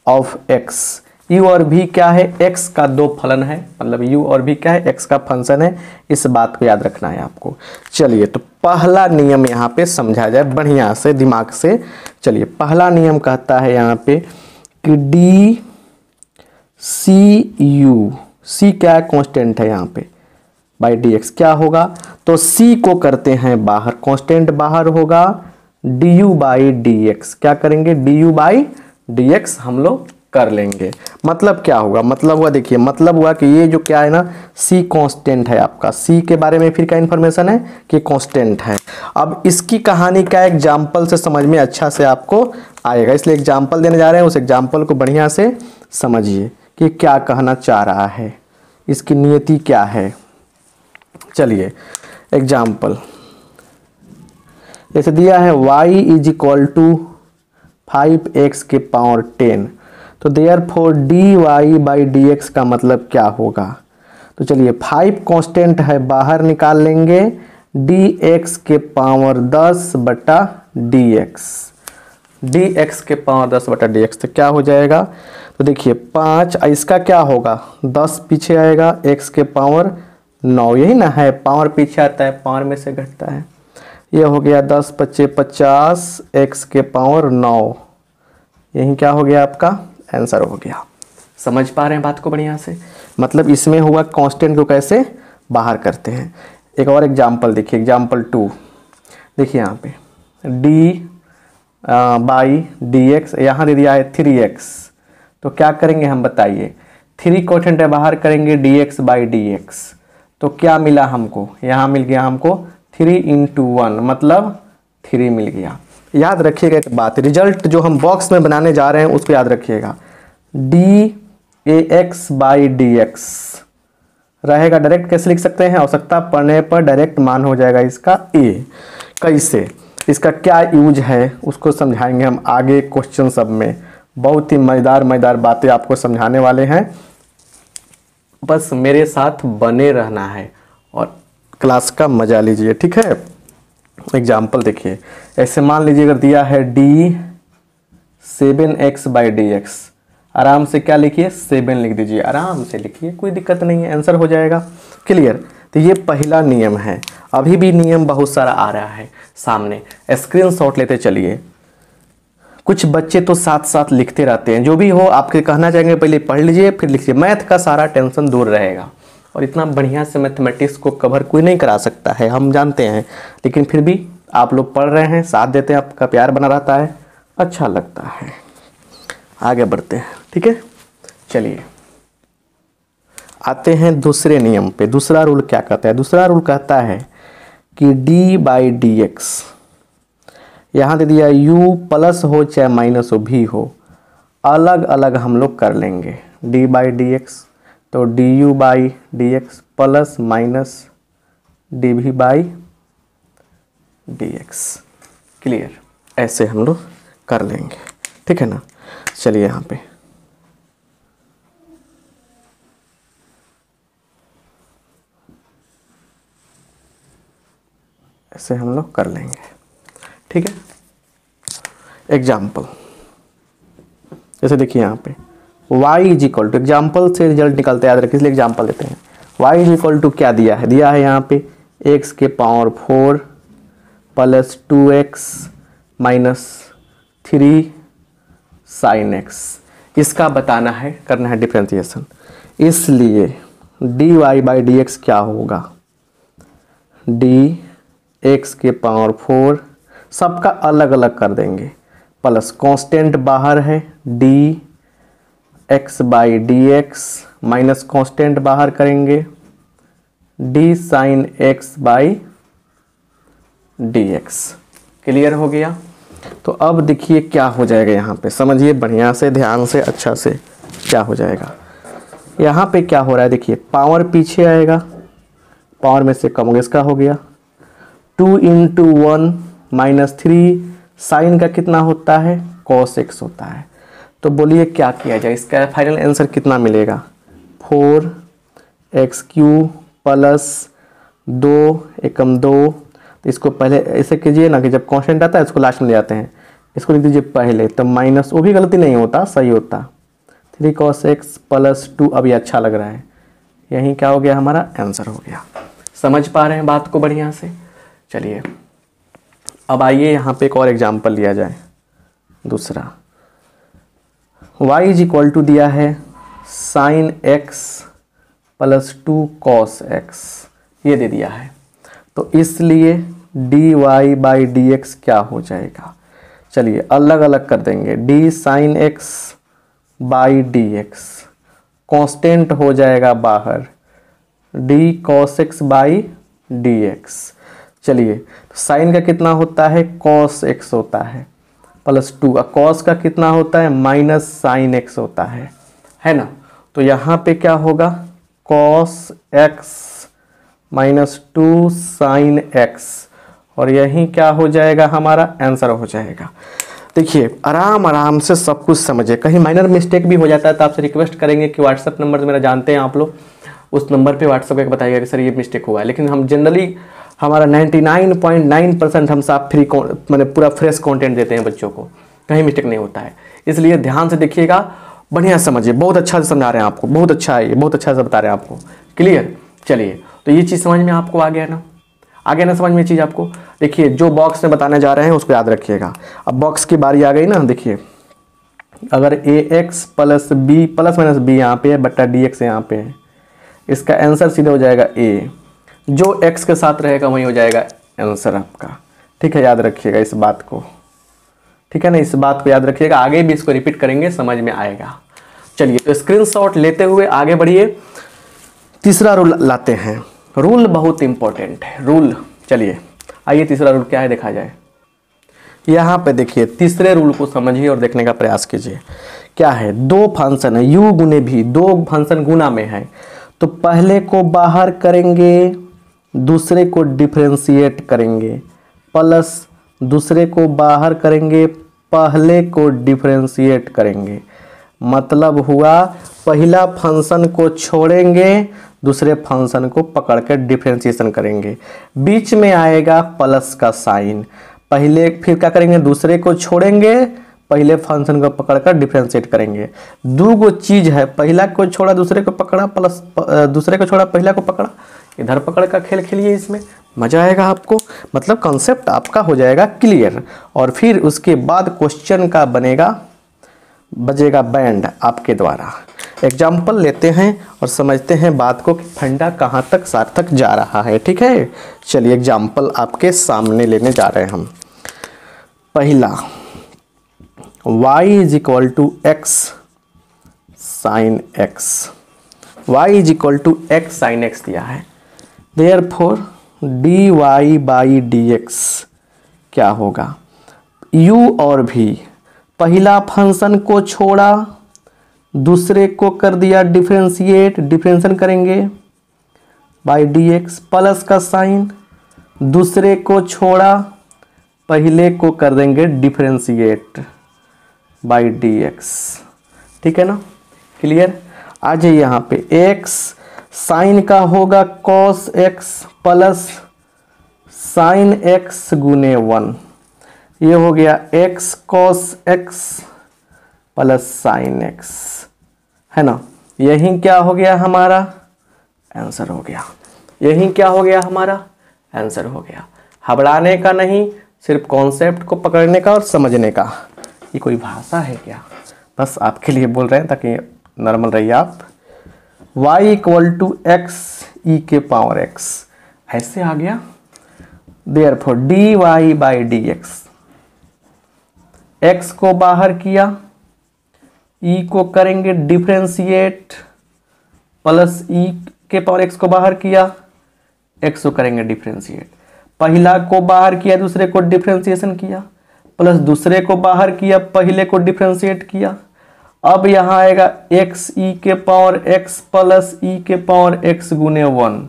of x। u और v क्या है, x का दो फलन है, मतलब u और v क्या है, x का फंक्शन है, इस बात को याद रखना है आपको। चलिए तो पहला नियम यहाँ पे समझा जाए बढ़िया से दिमाग से। चलिए पहला नियम कहता है यहाँ पे कि डी सी यू, सी क्या है, कांस्टेंट है यहाँ पे, बाई डी एक्स क्या होगा, तो c को करते हैं बाहर, कांस्टेंट बाहर होगा, du/dx क्या करेंगे, du/dx हम लोग कर लेंगे। मतलब क्या होगा, मतलब हुआ देखिए, मतलब हुआ कि ये जो क्या है ना, c कांस्टेंट है आपका, c के बारे में फिर क्या इन्फॉर्मेशन है कि कांस्टेंट है। अब इसकी कहानी का एग्जाम्पल से समझ में अच्छा से आपको आएगा, इसलिए एग्जाम्पल देने जा रहे हैं, उस एग्जाम्पल को बढ़िया से समझिए कि क्या कहना चाह रहा है, इसकी नियति क्या है। चलिए एग्जाम्पल जैसे दिया है y = 5x⁻10, तो देयरफॉर dy/dx का मतलब क्या होगा। तो चलिए 5 कांस्टेंट है, बाहर निकाल लेंगे, dx⁻10/dx तो क्या हो जाएगा, तो देखिए 5, इसका क्या होगा, 10 पीछे आएगा, x⁻9 यही ना है, पावर पीछे आता है, पावर में से घटता है, ये हो गया 10 × 5 = 50, x⁻9, यही क्या हो गया आपका आंसर हो गया। समझ पा रहे हैं बात को बढ़िया से, मतलब इसमें हुआ कांस्टेंट को कैसे बाहर करते हैं। एक और एग्जाम्पल देखिए, एग्जाम्पल 2 देखिए यहाँ पे d/dx यहाँ दे दिया है 3x, तो क्या करेंगे हम बताइए, 3 कांस्टेंट है बाहर करेंगे dx/dx, तो क्या मिला हमको, यहाँ मिल गया हमको 3 इंटू 1 मतलब 3 मिल गया। याद रखिएगा एक बात, रिजल्ट जो हम बॉक्स में बनाने जा रहे हैं उसको याद रखिएगा, dAx बाई dx रहेगा। डायरेक्ट कैसे लिख सकते हैं, आवश्यकता पड़ने पर डायरेक्ट मान हो जाएगा इसका a। कैसे, इसका क्या यूज है उसको समझाएंगे हम आगे क्वेश्चन सब में। बहुत ही मज़ेदार बातें आपको समझाने वाले हैं, बस मेरे साथ बने रहना है और क्लास का मजा लीजिए, ठीक है। एग्जाम्पल देखिए, ऐसे मान लीजिए अगर दिया है d7x बाई dx, आराम से क्या लिखिए 7 लिख दीजिए, आराम से लिखिए, कोई दिक्कत नहीं है, आंसर हो जाएगा। क्लियर। तो ये पहला नियम है। अभी भी नियम बहुत सारा आ रहा है सामने, स्क्रीनशॉट लेते चलिए। कुछ बच्चे तो साथ साथ लिखते रहते हैं, जो भी हो आपके कहना चाहेंगे पहले पढ़ लीजिए फिर लिखिए, मैथ का सारा टेंशन दूर रहेगा। और इतना बढ़िया से मैथमेटिक्स को कवर कोई नहीं करा सकता है, हम जानते हैं, लेकिन फिर भी आप लोग पढ़ रहे हैं, साथ देते हैं, आपका प्यार बना रहता है, अच्छा लगता है। आगे बढ़ते हैं, ठीक है। चलिए आते हैं दूसरे नियम पे। दूसरा रूल क्या कहता है, दूसरा रूल कहता है कि d बाई डी एक्स, यहाँ दे दिया u प्लस हो चाहे माइनस हो भी हो, अलग अलग हम लोग कर लेंगे। d बाई डी एक्स तो du by d x plus minus dv by d x. Clear, ऐसे हम लोग कर लेंगे, ठीक है ना। चलिए यहाँ पे ऐसे हम लोग कर लेंगे, ठीक है। एग्जाम्पल जैसे देखिए यहाँ पे y is equal to, example से रिजल्ट निकलते याद रखिए, इसलिए एग्जाम्पल देते हैं। y इज इक्वल टू क्या दिया है, दिया है यहाँ पे x के power 4 plus 2x minus 3 sine x। इसका बताना है, करना है डिफ्रेंसिएशन, इसलिए dy बाई डी एक्स क्या होगा, dx के पावर 4, सबका अलग अलग कर देंगे, प्लस कांस्टेंट बाहर है dx by d x, minus constant बाहर करेंगे d sine x by d x. Clear हो गया। तो अब देखिए क्या हो जाएगा, यहाँ पे समझिए बढ़िया से, ध्यान से, अच्छा से। क्या हो जाएगा यहाँ पे, क्या हो रहा है देखिए, पावर पीछे आएगा, पावर में से कम होगा, इसका हो गया 2 इंटू 1 माइनस 3, साइन का कितना होता है cos x होता है। तो बोलिए क्या किया जाए, इसका फाइनल आंसर कितना मिलेगा, 4x क्यू प्लस 2 एकम 2। तो इसको पहले ऐसे कीजिए ना कि जब कांस्टेंट आता है इसको लास्ट में ले आते हैं, इसको लिख दीजिए पहले, तो माइनस, वो भी गलती नहीं होता, सही होता, 3 cos x प्लस 2। अब ये अच्छा लग रहा है, यहीं क्या हो गया, हमारा आंसर हो गया। समझ पा रहे हैं बात को बढ़िया से। चलिए अब आइए यहाँ पे एक और एग्जाम्पल लिया जाए। दूसरा y इज इक्वल टू दिया है sine x plus 2 cos x, ये दे दिया है। तो इसलिए dy बाई डी एक्स क्या हो जाएगा, चलिए अलग अलग कर देंगे, d sine x by d x, constant हो जाएगा बाहर d cos x by d x. चलिए साइन का कितना होता है cos x होता है प्लस 2, cos का कितना होता है माइनस साइन x होता है ना। तो यहाँ पे क्या होगा, cos x minus 2 sine x, और यही क्या हो जाएगा, हमारा आंसर हो जाएगा। देखिए आराम से सब कुछ समझिए, कहीं माइनर मिस्टेक भी हो जाता है तो आपसे रिक्वेस्ट करेंगे कि व्हाट्सएप नंबर मेरा जानते हैं आप लोग, उस नंबर पे व्हाट्सएप करके बताइएगा कि सर ये मिस्टेक हुआ है। लेकिन हम जनरली हमारा 99.9% हम साफ फ्री मैंने पूरा फ्रेश कंटेंट देते हैं बच्चों को, कहीं मिस्टेक नहीं होता है। इसलिए ध्यान से देखिएगा, बढ़िया समझिए, बहुत अच्छा से समझा रहे हैं आपको, बहुत अच्छा है ये, बहुत अच्छा से बता रहे हैं आपको। क्लियर। चलिए तो ये चीज़ समझ में आपको आ गया ना, आ गया ना समझ में चीज़ आपको। देखिए जो बॉक्स में बताने जा रहे हैं उसको याद रखिएगा। अब बॉक्स की बारी आ गई ना, देखिए अगर ax plus b plus minus b यहाँ पे है बट्टा dx यहाँ पे है, इसका आंसर सीधे हो जाएगा a, जो x के साथ रहेगा वही हो जाएगा आंसर आपका। ठीक है, याद रखिएगा इस बात को, ठीक है ना, इस बात को याद रखिएगा, आगे भी इसको रिपीट करेंगे, समझ में आएगा। चलिए तो स्क्रीनशॉट लेते हुए आगे बढ़िए, तीसरा रूल लाते हैं। रूल बहुत इंपॉर्टेंट है, रूल चलिए आइए तीसरा रूल क्या है देखा जाए। यहाँ पे देखिए तीसरे रूल को समझिए और देखने का प्रयास कीजिए। क्या है, दो फंक्शन है u गुने v, दो फंक्शन गुना में है, तो पहले को बाहर करेंगे, दूसरे को डिफरेंशिएट करेंगे, प्लस दूसरे को बाहर करेंगे, पहले को डिफरेंशिएट करेंगे। मतलब हुआ पहला फंक्शन को छोड़ेंगे, दूसरे फंक्शन को पकड़ कर डिफरेंशिएशन करेंगे, बीच में आएगा प्लस का साइन। पहले फिर क्या करेंगे, दूसरे को छोड़ेंगे, पहले फंक्शन को पकड़कर डिफरेंशिएट करेंगे। दो गो चीज है, पहला को छोड़ा दूसरे को पकड़ा, प्लस दूसरे को छोड़ा पहला को पकड़ा, इधर पकड़ का खेल खेलिए, इसमें मजा आएगा आपको। मतलब कॉन्सेप्ट आपका हो जाएगा क्लियर। और फिर उसके बाद क्वेश्चन का बजेगा बैंड आपके द्वारा। एग्जाम्पल लेते हैं और समझते हैं बात को कि फंडा कहाँ तक सार्थक जा रहा है। ठीक है, चलिए एग्जाम्पल आपके सामने लेने जा रहे हैं हम। पहला y is equal to x sine x, y is equal to x sine x दिया है। देयरफॉर dy बाई dx क्या होगा, u और v, पहला फंक्शन को छोड़ा, दूसरे को कर दिया डिफरेंशिएट, डिफरेंशिएशन करेंगे बाई dx, प्लस का साइन, दूसरे को छोड़ा, पहले को कर देंगे डिफरेंशिएट बाई dx। ठीक है ना, क्लियर। आ जाइए यहाँ पे x साइन का होगा cos x plus sign x गुने 1, ये हो गया x cos x plus sign x, है ना। यही क्या हो गया हमारा आंसर हो गया, यही क्या हो गया हमारा आंसर हो गया। घबराने का नहीं, सिर्फ कॉन्सेप्ट को पकड़ने का और समझने का। ये कोई भाषा है क्या, बस आपके लिए बोल रहे हैं ताकि नॉर्मल रहिए आप। y इक्वल टू एक्स ई के पावर x ऐसे आ गया। Therefore dy by dx, x को बाहर किया, e को करेंगे डिफरेंशिएट, प्लस e के पावर x को बाहर किया, x को करेंगे डिफरेंशिएट, पहला को बाहर किया, दूसरे को डिफरेंशिएशन किया, प्लस दूसरे को बाहर किया, पहले को डिफरेंशिएट किया। अब यहाँ आएगा x e के पावर x प्लस e के पावर x गुने 1,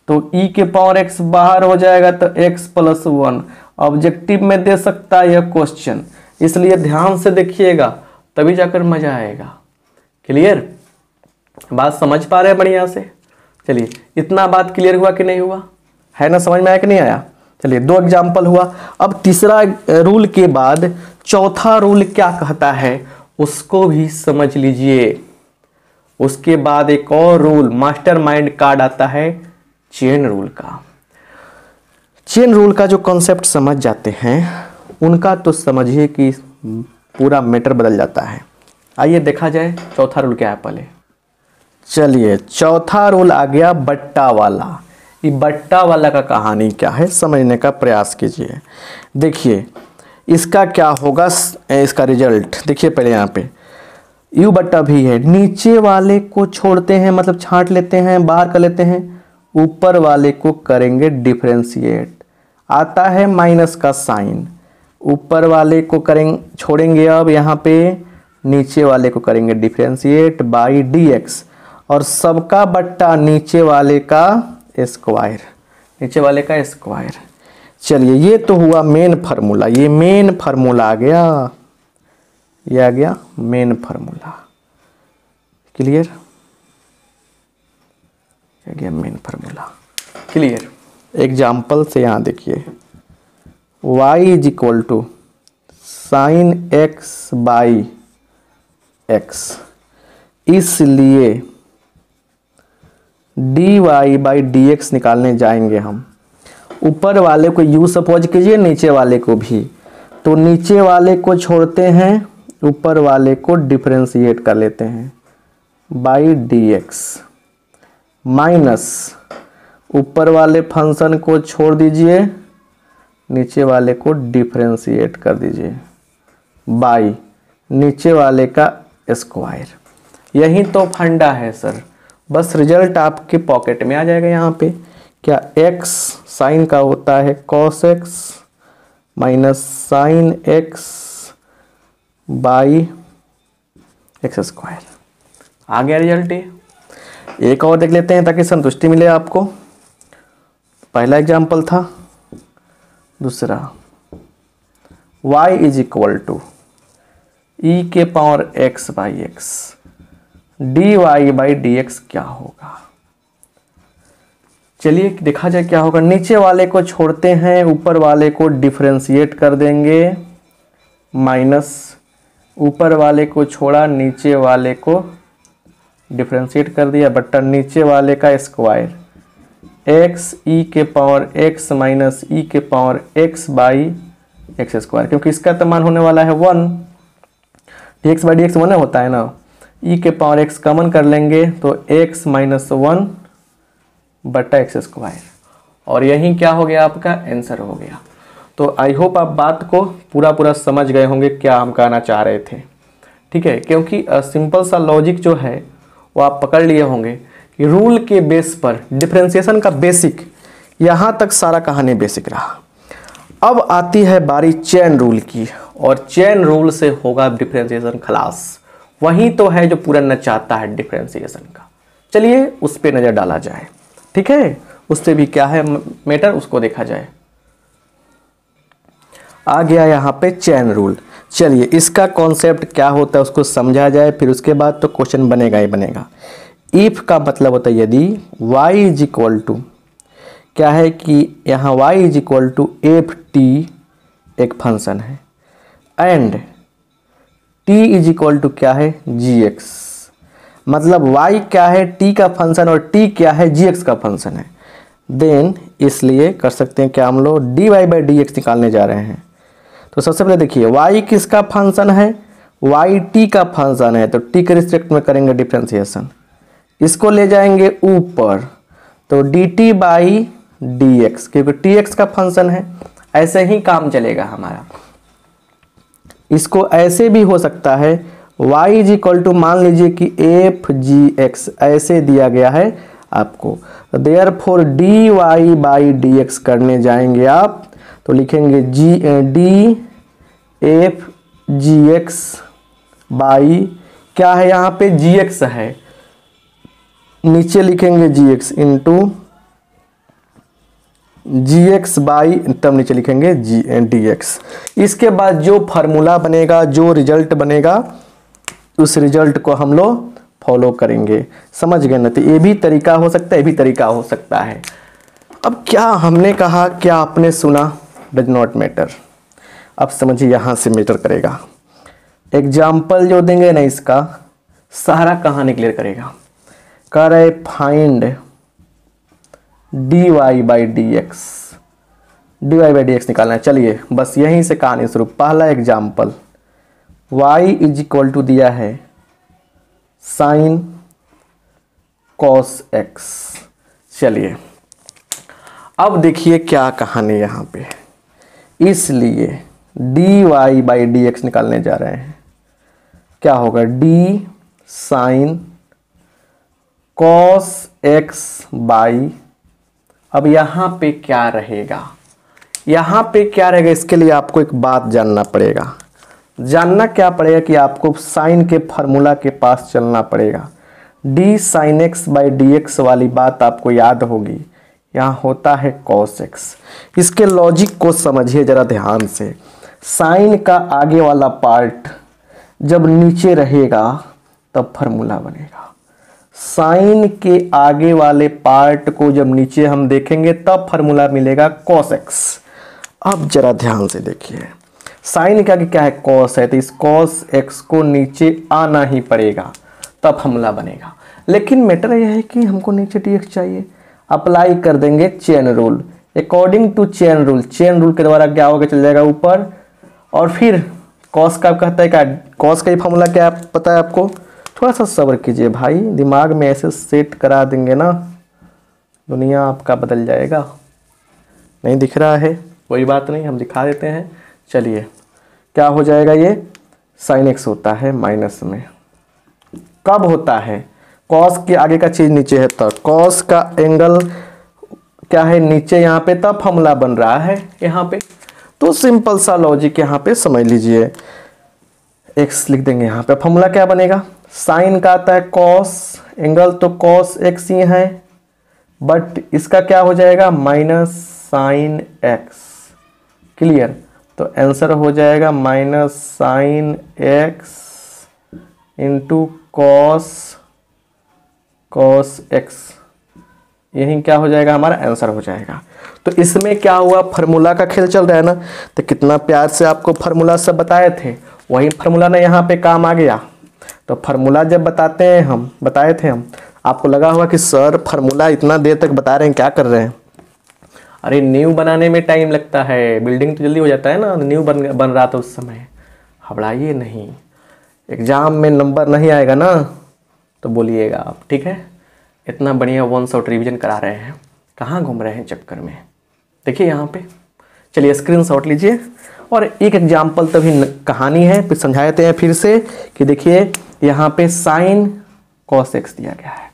तो e के पावर x बाहर हो जाएगा तो x प्लस 1 ऑब्जेक्टिव में दे सकता है यह क्वेश्चन, इसलिए ध्यान से देखिएगा तभी जाकर मजा आएगा। क्लियर, बात समझ पा रहे हैं बढ़िया से। चलिए इतना बात क्लियर हुआ कि नहीं हुआ, है ना, समझ में आया कि नहीं आया। चलिए दो एग्जाम्पल हुआ। अब तीसरा रूल के बाद चौथा रूल क्या कहता है उसको भी समझ लीजिए। उसके बाद एक और रूल मास्टरमाइंड कार्ड आता है चेन रूल का। चेन रूल का जो कॉन्सेप्ट समझ जाते हैं उनका तो समझिए कि पूरा मैटर बदल जाता है। आइए देखा जाए चौथा रूल क्या है पहले। चलिए चौथा रूल आ गया बट्टा वाला। ये बट्टा वाला का कहानी क्या है समझने का प्रयास कीजिए। देखिए इसका क्या होगा, इसका रिजल्ट देखिए। पहले यहाँ पे u बट्टा भी है, नीचे वाले को छोड़ते हैं मतलब छांट लेते हैं, बाहर कर लेते हैं, ऊपर वाले को करेंगे डिफरेंशिएट, आता है माइनस का साइन, ऊपर वाले को करेंगे छोड़ेंगे, अब यहाँ पे नीचे वाले को करेंगे डिफरेंशिएट बाई dx, और सबका बट्टा नीचे वाले का स्क्वायर, नीचे वाले का स्क्वायर। चलिए ये तो हुआ मेन फार्मूला, ये मेन फार्मूला आ गया, ये आ गया मेन फार्मूला। क्लियर, आ गया मेन फार्मूला। क्लियर, एग्जाम्पल से यहाँ देखिए y is equal to sine x by x, इसलिए dy बाई dx निकालने जाएंगे हम। ऊपर वाले को u सपोज कीजिए, नीचे वाले को भी, तो नीचे वाले को छोड़ते हैं, ऊपर वाले को डिफरेंशिएट कर लेते हैं बाई dx, माइनस ऊपर वाले फंक्शन को छोड़ दीजिए, नीचे वाले को डिफरेंशिएट कर दीजिए बाई नीचे वाले का स्क्वायर। यही तो फंडा है सर, बस रिजल्ट आपके पॉकेट में आ जाएगा यहाँ पे क्या एक्स साइन का होता है cos x minus sine x by x square. आ गया रिजल्ट ये। एक और देख लेते हैं ताकि संतुष्टि मिले आपको। पहला एग्जाम्पल था, दूसरा y is equal to e के power x by x d y by d x क्या होगा। चलिए देखा जाए क्या होगा। नीचे वाले को छोड़ते हैं, ऊपर वाले को डिफरेंशिएट कर देंगे, माइनस ऊपर वाले को छोड़ा, नीचे वाले को डिफरेंशिएट कर दिया, बट्टा नीचे वाले का स्क्वायर एक्स ई के पावर एक्स माइनस ई के power x by x square, क्योंकि इसका तो मान होने वाला है 1, D x by d x 1 होता है ना। ई के पावर एक्स कॉमन कर लेंगे तो एक्स माइनस 1 बट्टा एक्स स्क्वायर, और यही क्या हो गया, आपका आंसर हो गया। तो आई होप आप बात को पूरा समझ गए होंगे क्या हम कहना चाह रहे थे। ठीक है, क्योंकि सिंपल सा लॉजिक जो है वो आप पकड़ लिए होंगे कि रूल के बेस पर डिफरेंशिएशन का बेसिक, यहाँ तक सारा कहानी बेसिक रहा। अब आती है बारी चेन रूल की, और चेन रूल से होगा डिफरेंशिएशन खलास। वही तो है जो पूरा नचाता है डिफरेंशिएशन का। चलिए उस पर नज़र डाला जाए। ठीक है, उससे भी क्या है मैटर, उसको देखा जाए। आ गया यहाँ पे चेन रूल। चलिए इसका कॉन्सेप्ट क्या होता है उसको समझा जाए, फिर उसके बाद तो क्वेश्चन बनेगा ही बनेगा। इफ का मतलब होता है यदि y इज इक्वल टू क्या है कि यहाँ y is equal to f t एक फंक्शन है, and t is equal to क्या है gx, मतलब y क्या है t का फंक्शन और t क्या है gx का फंक्शन है। देन इसलिए कर सकते हैं क्या हम लोग dy बाई dx निकालने जा रहे हैं। तो सबसे पहले देखिए y किसका फंक्शन है, y t का फंक्शन है, तो t के रिस्पेक्ट में करेंगे डिफरेंशिएशन, इसको ले जाएंगे ऊपर तो dt बाई dx, क्योंकि tx का फंक्शन है। ऐसे ही काम चलेगा हमारा। इसको ऐसे भी हो सकता है y इज इक्वल टू मान लीजिए कि एफ जी एक्स ऐसे दिया गया है आपको, तो therefore d y by d x करने जाएंगे आप तो लिखेंगे d f g x by क्या है यहाँ पे जी एक्स है, नीचे लिखेंगे g x into g x by तब नीचे लिखेंगे डी एक्स। इसके बाद जो फार्मूला बनेगा, जो रिजल्ट बनेगा, उस रिजल्ट को हम लोग फॉलो करेंगे। समझ गए ना। तो ये भी तरीका हो सकता है, ये भी तरीका हो सकता है। अब क्या हमने कहा, क्या आपने सुना, डज नॉट मैटर। अब समझिए यहाँ से मैटर करेगा। एग्जाम्पल जो देंगे ना इसका सारा कहानी क्लियर करेगा। कह रहे find d y by d x, d y by d x निकालना है। चलिए बस यहीं से कहानी शुरू। पहला example y is equal to दिया है साइन कॉस एक्स। चलिए अब देखिए क्या कहानी यहाँ पे, इसलिए d y by d x निकालने जा रहे हैं। क्या होगा d sine cos x by, अब यहाँ पे क्या रहेगा, यहाँ पे क्या रहेगा, इसके लिए आपको एक बात जानना पड़ेगा। जानना क्या पड़ेगा कि आपको साइन के फार्मूला के पास चलना पड़ेगा। D sine x by d x वाली बात आपको याद होगी, यहाँ होता है कॉस एक्स। इसके लॉजिक को समझिए जरा ध्यान से। साइन का आगे वाला पार्ट जब नीचे रहेगा तब फार्मूला बनेगा। साइन के आगे वाले पार्ट को जब नीचे हम देखेंगे तब फार्मूला मिलेगा कॉस एक्स। अब जरा ध्यान से देखिए, साइन के आगे क्या है कॉस है, तो इस कॉस एक्स को नीचे आना ही पड़ेगा तब फार्मूला बनेगा। लेकिन मैटर यह है कि हमको नीचे डी एक्स चाहिए। अप्लाई कर देंगे chain rule. According to chain rule, chain rule के द्वारा क्या होगा, चल जाएगा ऊपर, और फिर कॉस का कहता है क्या, कॉस का ही फार्मूला क्या पता है आपको। थोड़ा सा सब्र कीजिए भाई, दिमाग में ऐसे सेट करा देंगे ना दुनिया आपका बदल जाएगा। नहीं दिख रहा है, कोई बात नहीं, हम दिखा देते हैं। चलिए क्या हो जाएगा, ये साइन एक्स होता है माइनस में, कब होता है, कॉस के आगे का चीज़ नीचे है तो कॉस का एंगल क्या है नीचे यहाँ पे तब फॉर्मूला बन रहा है यहाँ पे। तो सिंपल सा लॉजिक यहाँ पे समझ लीजिए, x लिख देंगे यहाँ पे, फॉर्मूला क्या बनेगा, साइन का आता है कॉस, एंगल तो कॉस x ही है, बट इसका क्या हो जाएगा माइनस साइन x। क्लियर, तो आंसर हो जाएगा minus sine x into cos x। यही क्या हो जाएगा हमारा आंसर हो जाएगा। तो इसमें क्या हुआ, फार्मूला का खेल चल रहा है ना, तो कितना प्यार से आपको फार्मूला सब बताए थे, वही फार्मूला ना यहाँ पे काम आ गया। तो फार्मूला जब बताए थे हम, आपको लगा होगा कि सर फार्मूला इतना देर तक बता रहे हैं, क्या कर रहे हैं। अरे न्यू बनाने में टाइम लगता है, बिल्डिंग तो जल्दी हो जाता है ना, न्यू बन रहा था उस समय। घबराइए नहीं, एग्जाम में नंबर नहीं आएगा ना तो बोलिएगा आप, ठीक है। इतना बढ़िया 1 शॉट रिवीजन करा रहे हैं, कहाँ घूम रहे हैं चक्कर में। देखिए यहाँ पे, चलिए स्क्रीनशॉट लीजिए। और एक एग्जाम्पल तभी कहानी है, फिर समझाते हैं फिर से कि देखिए यहाँ पे साइन कॉस एक्स दिया गया है,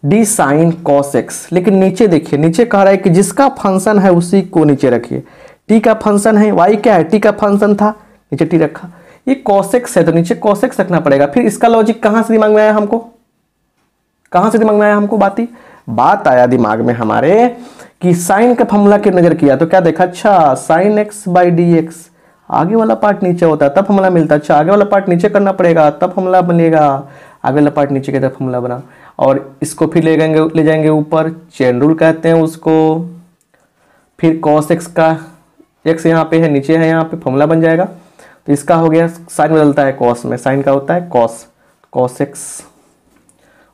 डी साइन कॉस एक्स। लेकिन नीचे देखिए, नीचे कह रहा है कि जिसका फंक्शन है उसी को नीचे रखिए। टी का फंक्शन है, वाई क्या है, टी का फंक्शन था, नीचे टी रखा। ये कॉस एक्स है तो नीचे कॉस एक्स रखना पड़ेगा। फिर इसका लॉजिक कहाँ से दिमाग में आया हमको, कहाँ से दिमाग में आया हमको, बात आया दिमाग में हमारे कि साइन का फॉर्मूला के नजर किया तो क्या देखा, अच्छा sign x by d x, आगे वाला पार्ट नीचे होता है तब फॉर्मूला मिलता है। अच्छा आगे वाला पार्ट नीचे करना पड़ेगा तब फॉर्मूला बनेगा, आगे वाला पार्ट नीचे के तब फॉर्मूला बना। और इसको फिर ले जाएंगे ऊपर, चेन रूल कहते हैं उसको। फिर कॉस एक्स का, एक्स यहाँ पे है, नीचे है, यहाँ पे फॉर्मूला बन जाएगा। तो इसका हो गया, साइन बदलता है कॉस में, साइन का होता है कॉस एक्स।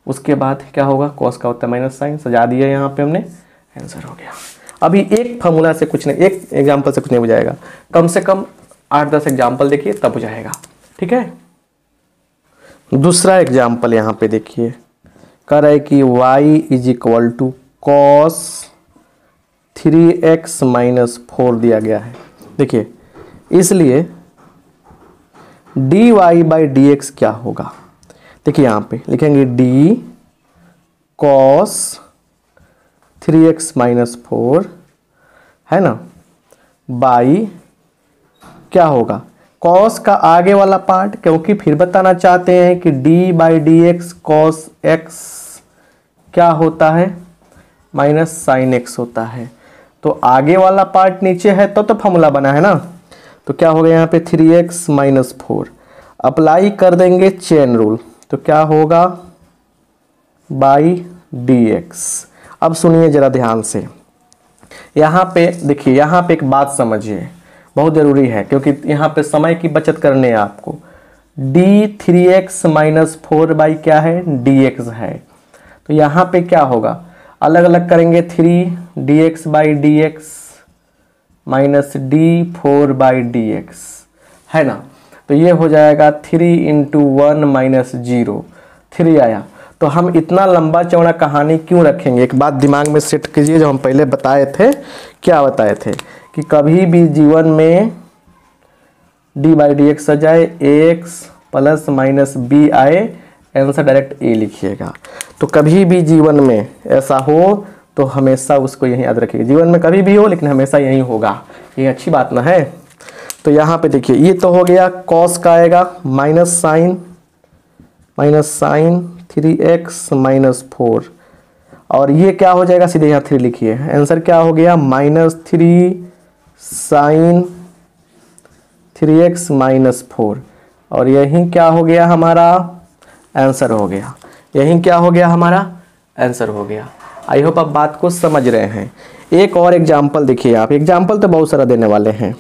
उसके बाद क्या होगा, कॉस का होता है माइनस साइन, सजा दिया यहाँ पे हमने, आंसर हो गया। अभी एक फॉर्मूला से कुछ नहीं, एक एग्जाम्पल से कुछ नहीं बुझाएगा, कम से कम 8-10 एग्जाम्पल देखिए तब बुझाएगा, ठीक है। दूसरा एग्जाम्पल यहाँ पे देखिए, कह रहा है कि y is equal to cos 3x minus 4 दिया गया है। देखिए इसलिए dy बाई डी एक्स क्या होगा, देखिए यहाँ पे लिखेंगे d कॉस 3x माइनस 4 है ना, बाई क्या होगा, कॉस का आगे वाला पार्ट, क्योंकि फिर बताना चाहते हैं कि d by d x cos x क्या होता है, माइनस साइन एक्स होता है। तो आगे वाला पार्ट नीचे है तो फॉर्मूला बना है ना। तो क्या हो गया यहाँ पे 3x माइनस 4, अप्लाई कर देंगे चेन रूल, तो क्या होगा बाई डी एक्स। अब सुनिए जरा ध्यान से, यहाँ पे देखिए, यहाँ पे एक बात समझिए, बहुत ज़रूरी है, क्योंकि यहाँ पे समय की बचत करने है आपको। डी 3x माइनस 4 बाई क्या है, dx है। तो यहाँ पे क्या होगा, अलग अलग करेंगे, 3 dx by d x minus D 4 by d x है ना। तो ये हो जाएगा 3 इंटू 1 माइनस 0, 3 आया। तो हम इतना लंबा चौड़ा कहानी क्यों रखेंगे, एक बात दिमाग में सेट कीजिए, जो हम पहले बताए थे, क्या बताए थे कि कभी भी जीवन में d बाई डी एक्स आ जाए, ax प्लस माइनस b आए, आंसर डायरेक्ट a लिखिएगा। तो कभी भी जीवन में ऐसा हो तो हमेशा उसको यही याद रखिएगा, जीवन में कभी भी हो लेकिन हमेशा यही होगा, ये अच्छी बात ना है। तो यहाँ पे देखिए, ये तो हो गया कॉस का आएगा माइनस साइन 3x माइनस 4, और ये क्या हो जाएगा, सीधे यहाँ 3 लिखिए, आंसर क्या हो गया माइनस 3 साइन 3x माइनस 4, और यही क्या हो गया हमारा आंसर हो गया, यही क्या हो गया हमारा आंसर हो गया। आई होप आप बात को समझ रहे हैं। एक और एग्जाम्पल देखिए, आप एग्जाम्पल तो बहुत सारा देने वाले हैं।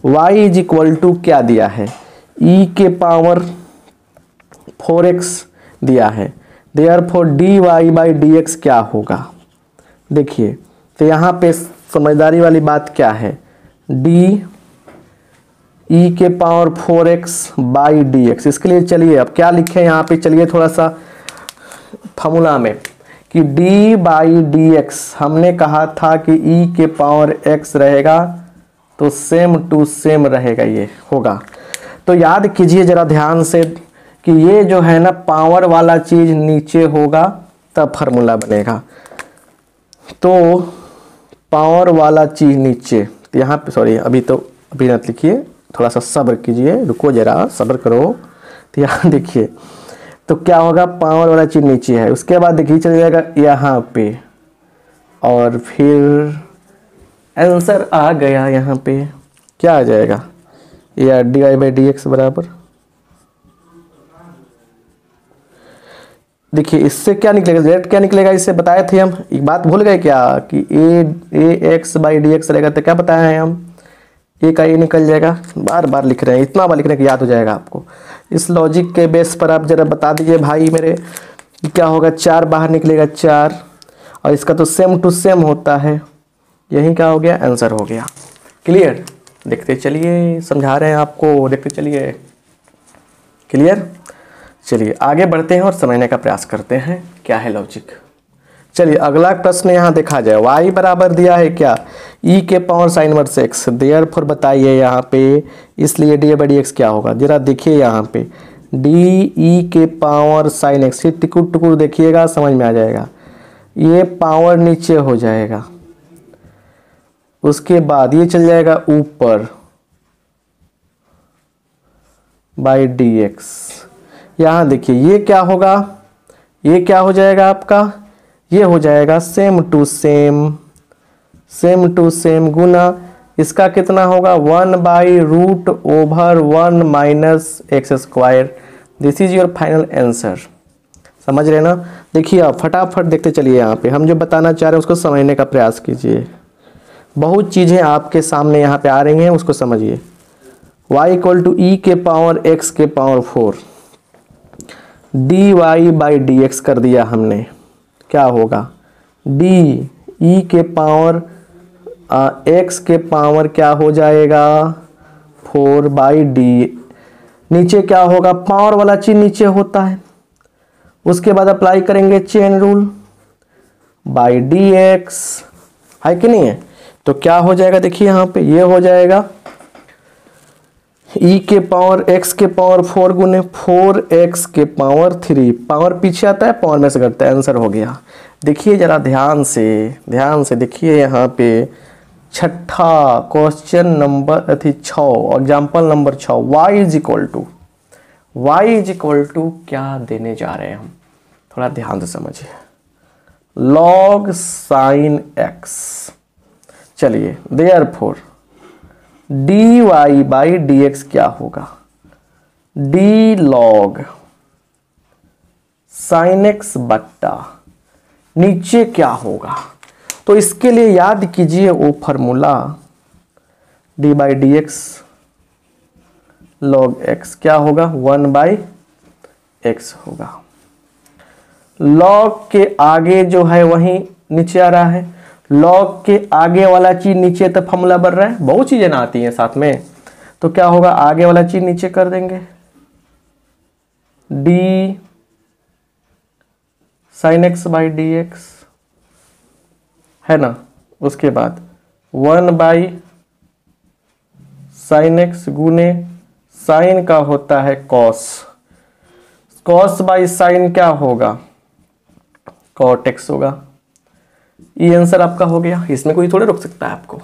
y इज इक्वल टू क्या दिया है, e के पावर 4x दिया है, therefore dy by d x क्या होगा। देखिए तो यहाँ पे समझदारी वाली बात क्या है, d e के power 4x by d x. इसके लिए चलिए अब क्या लिखें यहाँ पे, चलिए थोड़ा सा फॉर्मूला में कि d बाई डी एक्स, हमने कहा था कि e के पावर x रहेगा तो सेम टू सेम रहेगा, ये होगा। तो याद कीजिए जरा ध्यान से कि ये जो है ना पावर वाला चीज़ नीचे होगा तब फार्मूला बनेगा। तो पावर वाला चीज नीचे, तो यहाँ पे सॉरी अभी मत लिखिए, थोड़ा सा सब्र कीजिए, रुको जरा सब्र करो। तो यहाँ देखिए, तो क्या होगा, पावर वाला चीज नीचे है, उसके बाद देखिए चल जाएगा यहाँ पे, और फिर आंसर आ गया। यहाँ पे क्या आ जाएगा, या d y by d x बराबर, देखिए इससे क्या निकलेगा, डायरेक्ट क्या निकलेगा, इससे बताए थे हम, एक बात भूल गए क्या कि ए एक्स बाई डी एक्स रहेगा, तो क्या बताया है हम, ए का ए निकल जाएगा। बार बार लिख रहे हैं, इतना बार लिख रहे हैं कि याद हो जाएगा आपको। इस लॉजिक के बेस पर आप जरा बता दीजिए भाई मेरे, क्या होगा, 4 बाहर निकलेगा 4, और इसका तो सेम टू सेम होता है, यही क्या हो गया, आंसर हो गया। क्लियर, देखते चलिए, समझा रहे हैं आपको, देखते चलिए। क्लियर, चलिए आगे बढ़ते हैं और समझने का प्रयास करते हैं क्या है लॉजिक। चलिए अगला प्रश्न यहाँ देखा जाए, y बराबर दिया है क्या, e के power sine inverse x, therefore बताइए यहाँ पे, इसलिए डी बाई डी एक्स क्या होगा, जरा देखिए यहाँ पे डी ई के पावर साइन एक्स, टिकुर टुकुर देखिएगा समझ में आ जाएगा, ये पावर नीचे हो जाएगा, उसके बाद ये चल जाएगा ऊपर बाई डी एक्स। यहाँ देखिए ये क्या होगा, ये क्या हो जाएगा आपका, ये हो जाएगा सेम टू सेम गुना इसका कितना होगा, 1/√1 minus x square. This is your final answer. समझ रहे ना, देखिए आप फटाफट देखते चलिए, यहाँ पे हम जो बताना चाह रहे हैं उसको समझने का प्रयास कीजिए। बहुत चीज़ें आपके सामने यहाँ पे आ रही हैं, उसको समझिए। y = e के पावर x के power 4 dy by d x कर दिया हमने, क्या होगा, डी ई के पावर x के पावर क्या हो जाएगा 4 बाई डी, नीचे क्या होगा, पावर वाला चीज नीचे होता है, उसके बाद अप्लाई करेंगे chain rule by d x, है कि नहीं है, तो क्या हो जाएगा, देखिए यहाँ पे ये हो जाएगा e के पावर x के पावर 4 गुने 4x के पावर 3, पावर पीछे आता है पावर में से घटता है, आंसर हो गया। देखिए जरा ध्यान से देखिए यहाँ पे छठा question number 6, example number 6, y is equal to क्या देने जा रहे हैं हम, थोड़ा ध्यान से समझिए, log sin x। चलिए therefore dy by d x क्या होगा, d log sin x बट्टा नीचे क्या होगा, तो इसके लिए याद कीजिए वो formula, d by d x log x क्या होगा, 1/x होगा। log के आगे जो है वही नीचे आ रहा है, log के आगे वाला चीज नीचे तक फॉर्मूला बन रहा है, बहुत चीजें ना आती हैं साथ में, तो क्या होगा, आगे वाला चीज नीचे कर देंगे, d sin x by d x है ना, उसके बाद 1/sin x गुने साइन का होता है cos बाई साइन क्या होगा, cot x होगा। ये आंसर आपका हो गया, इसमें कोई थोड़े रोक सकता है आपको,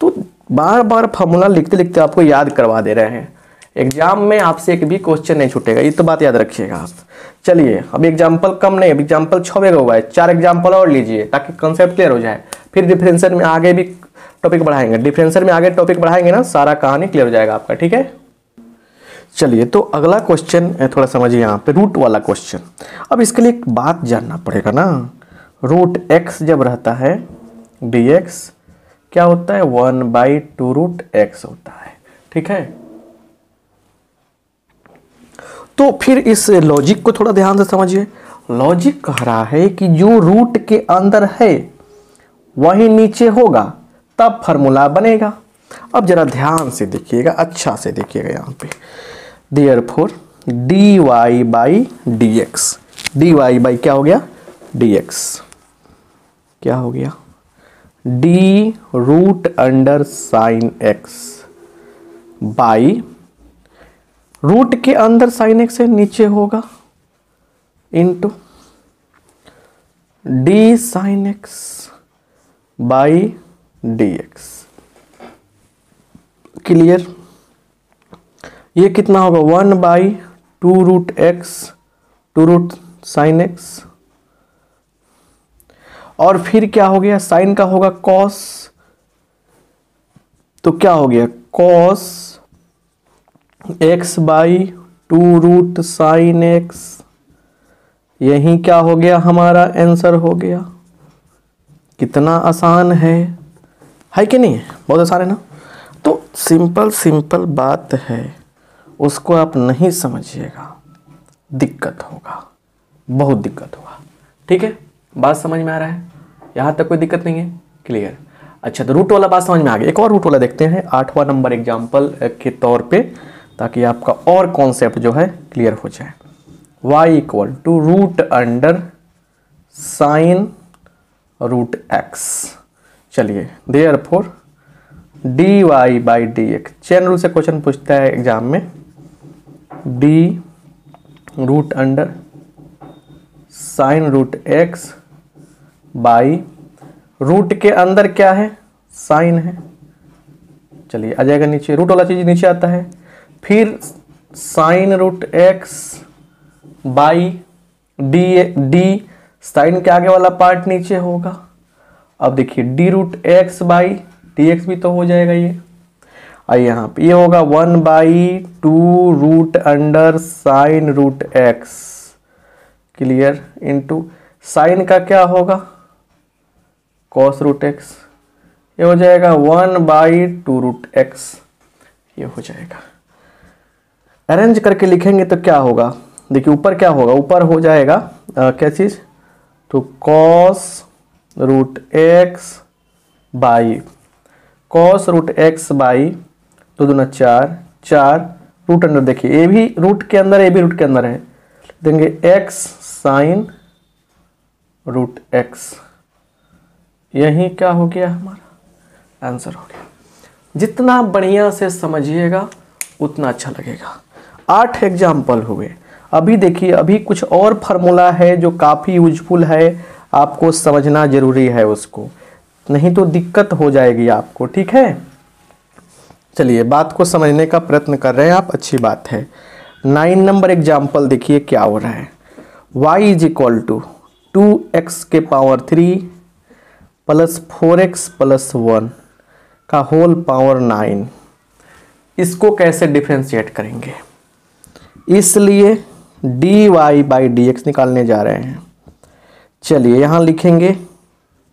तो बार बार फॉर्मूला लिखते लिखते आपको याद करवा दे रहे हैं, एग्जाम में आपसे एक भी क्वेश्चन नहीं छूटेगा, ये तो बात याद रखिएगा आप। चलिए अब एग्जाम्पल कम नहीं, अभी एग्जाम्पल 6 हुआ है, 4 एग्जाम्पल और लीजिए ताकि कंसेप्ट क्लियर हो जाए, फिर डिफरेंशियल में आगे भी टॉपिक बढ़ाएंगे, डिफरेंशियल में आगे टॉपिक बढ़ाएंगे ना, सारा कहानी क्लियर हो जाएगा आपका, ठीक है। चलिए तो अगला क्वेश्चन थोड़ा समझिए, यहाँ पे रूट वाला क्वेश्चन। अब इसके लिए एक बात जानना पड़ेगा ना, रूट x जब रहता है dx क्या होता है, 1/2√x होता है, ठीक है। तो फिर इस लॉजिक को थोड़ा ध्यान से समझिए, लॉजिक कह रहा है कि जो रूट के अंदर है वही नीचे होगा तब फॉर्मूला बनेगा। अब जरा ध्यान से देखिएगा, अच्छा से देखिएगा यहाँ पे, therefore dy by d x, dy by क्या हो गया, dx क्या हो गया, d√sin x बाई रूट के अंदर sin x है नीचे होगा, into D sine x by d x. Clear? ये कितना होगा 1/2√x 2√sin x। और फिर क्या हो गया, साइन का होगा cos, तो क्या हो गया cos x/2√sin x। यही क्या हो गया, हमारा आंसर हो गया। कितना आसान है कि नहीं? बहुत आसान है ना। तो सिंपल बात है, उसको आप नहीं समझिएगा, दिक्कत होगा, बहुत दिक्कत होगा। ठीक है, बात समझ में आ रहा है? यहाँ तक कोई दिक्कत नहीं है? क्लियर? अच्छा, तो रूट वाला बात समझ में आ गया। एक और रूट वाला देखते हैं 8वां नंबर एग्जाम्पल के तौर पे, ताकि आपका और कॉन्सेप्ट जो है क्लियर हो जाए। y = √sin√x। चलिए, देयरफॉर dy/dx, चेन रूल से क्वेश्चन पूछता है एग्जाम में, d√sin√x बाई रूट के अंदर क्या है, साइन है। चलिए आ जाएगा नीचे, रूट वाला चीज नीचे आता है, फिर sin√x बाई डी साइन के आगे वाला पार्ट नीचे होगा। अब देखिए d√x बाई dx भी तो हो जाएगा ये। आइए यहाँ पे ये होगा 1/2√sin√x। क्लियर? इनटू साइन का क्या होगा, cos√x। ये हो जाएगा 1/2√x। ये हो जाएगा। अरेंज करके लिखेंगे तो क्या होगा, देखिए ऊपर क्या होगा, ऊपर हो जाएगा क्या चीज, तो cos√x बाई 2 दूना 4 रूट अंडर, देखिए ये भी रूट के अंदर, ये भी रूट के अंदर है, देंगे x sin√x। यही क्या हो गया, हमारा आंसर हो गया। जितना बढ़िया से समझिएगा उतना अच्छा लगेगा। 8 एग्जाम्पल हुए। अभी देखिए, अभी कुछ और फार्मूला है जो काफ़ी यूजफुल है, आपको समझना जरूरी है उसको, नहीं तो दिक्कत हो जाएगी आपको। ठीक है, चलिए बात को समझने का प्रयत्न कर रहे हैं आप, अच्छी बात है। 9 नंबर एग्जाम्पल देखिए क्या हो रहा है। y = 2x³ + 4x + 1 का होल पावर 9। इसको कैसे डिफरेंशिएट करेंगे, इसलिए dy/dx निकालने जा रहे हैं। चलिए यहाँ लिखेंगे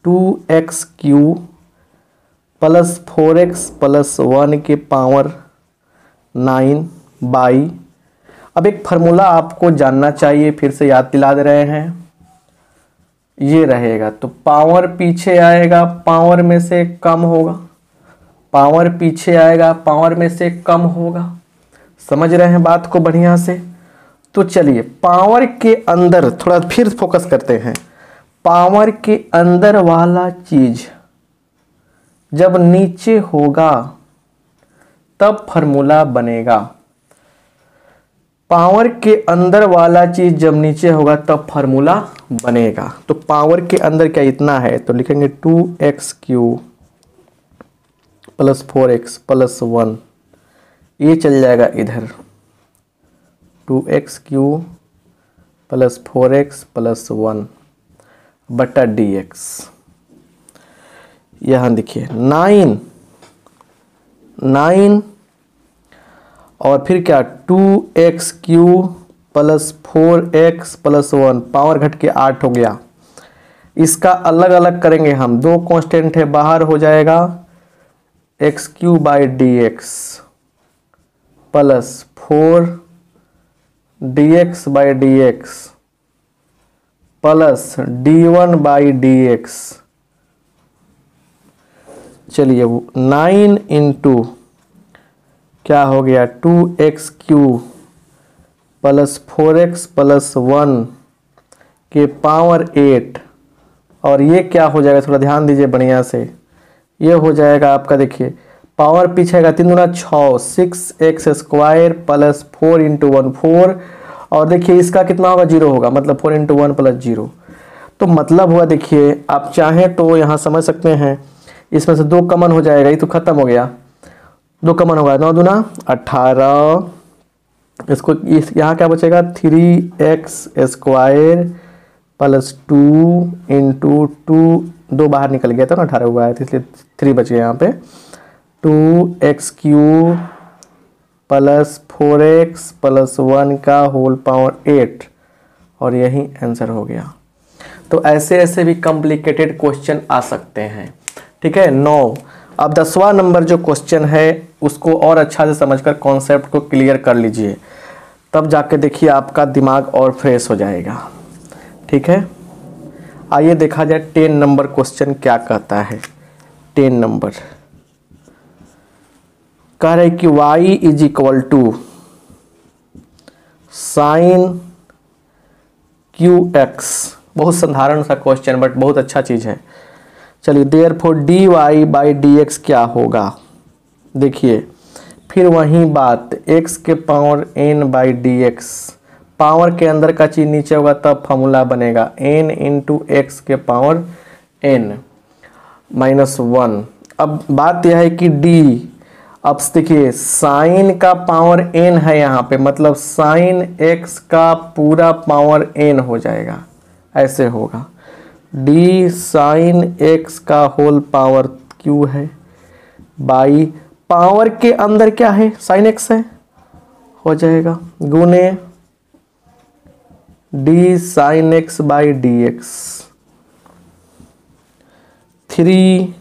2x³ + 4x + 1 के पावर 9 बाई, अब एक फार्मूला आपको जानना चाहिए, फिर से याद दिला दे रहे हैं। ये रहेगा तो पावर पीछे आएगा, पावर में से कम होगा, पावर पीछे आएगा, पावर में से कम होगा। समझ रहे हैं बात को बढ़िया से? तो चलिए पावर के अंदर थोड़ा फिर फोकस करते हैं। पावर के अंदर वाला चीज जब नीचे होगा तब फार्मूला बनेगा। पावर के अंदर वाला चीज जब नीचे होगा तब फार्मूला बनेगा। तो पावर के अंदर क्या इतना है, तो लिखेंगे 2x³ + 4x + 1, ये चल जाएगा इधर, 2x³ + 4x + 1 बटा dx। यहाँ देखिए 9 और फिर क्या 2x³ + 4x + 1, पावर घट के 8 हो गया। इसका अलग अलग करेंगे हम, दो कांस्टेंट है, बाहर हो जाएगा x³/dx + 4dx/dx + d1/dx। चलिए 9 × क्या हो गया 2x³ + 4x + 1 के पावर 8, और ये क्या हो जाएगा, थोड़ा ध्यान दीजिए बढ़िया से, ये हो जाएगा आपका, देखिए पावर पीछे आएगा 3 दूना 6, 6x² + 4 × 1 4, और देखिए इसका कितना होगा 0 होगा, मतलब 4 × 1 + 0, तो मतलब हुआ, देखिए आप चाहें तो यहाँ समझ सकते हैं, इसमें से 2 कॉमन हो जाएगा, ये तो खत्म हो गया, 2 कॉमन होगा, 9 दूना 18, इसको यहाँ क्या बचेगा 3x² प्लस 2 इंटू 2 बाहर निकल गया था ना, 18 हुआ है तो इसलिए 3 बच गया यहाँ पे, 2x³ प्लस 4x प्लस 1 का होल पावर 8, और यही आंसर हो गया। तो ऐसे ऐसे भी कॉम्प्लिकेटेड क्वेश्चन आ सकते हैं, ठीक है। 9, अब 10वां नंबर जो क्वेश्चन है उसको और अच्छा से समझकर कॉन्सेप्ट को क्लियर कर लीजिए, तब जाके देखिए आपका दिमाग और फ्रेश हो जाएगा, ठीक है। आइए देखा जाए 10 नंबर क्वेश्चन क्या कहता है। 10 नंबर कह रहे कि y is equal to sine QX, बहुत साधारण सा क्वेश्चन बट बहुत अच्छा चीज़ है। चलिए, देयरफॉर dy/dx क्या होगा, देखिए फिर वही बात, x के पावर n/dx, पावर के अंदर का चीज नीचे होगा तब फॉर्मूला बनेगा n इंटू एक्स के पावर n माइनस 1। अब बात यह है कि d, अब देखिए साइन का पावर n है यहाँ पे, मतलब साइन x का पूरा पावर n हो जाएगा, ऐसे होगा d साइन x का होल पावर q है, बाई पावर के अंदर क्या है साइन x है, हो जाएगा गुने d sine x by d x, 3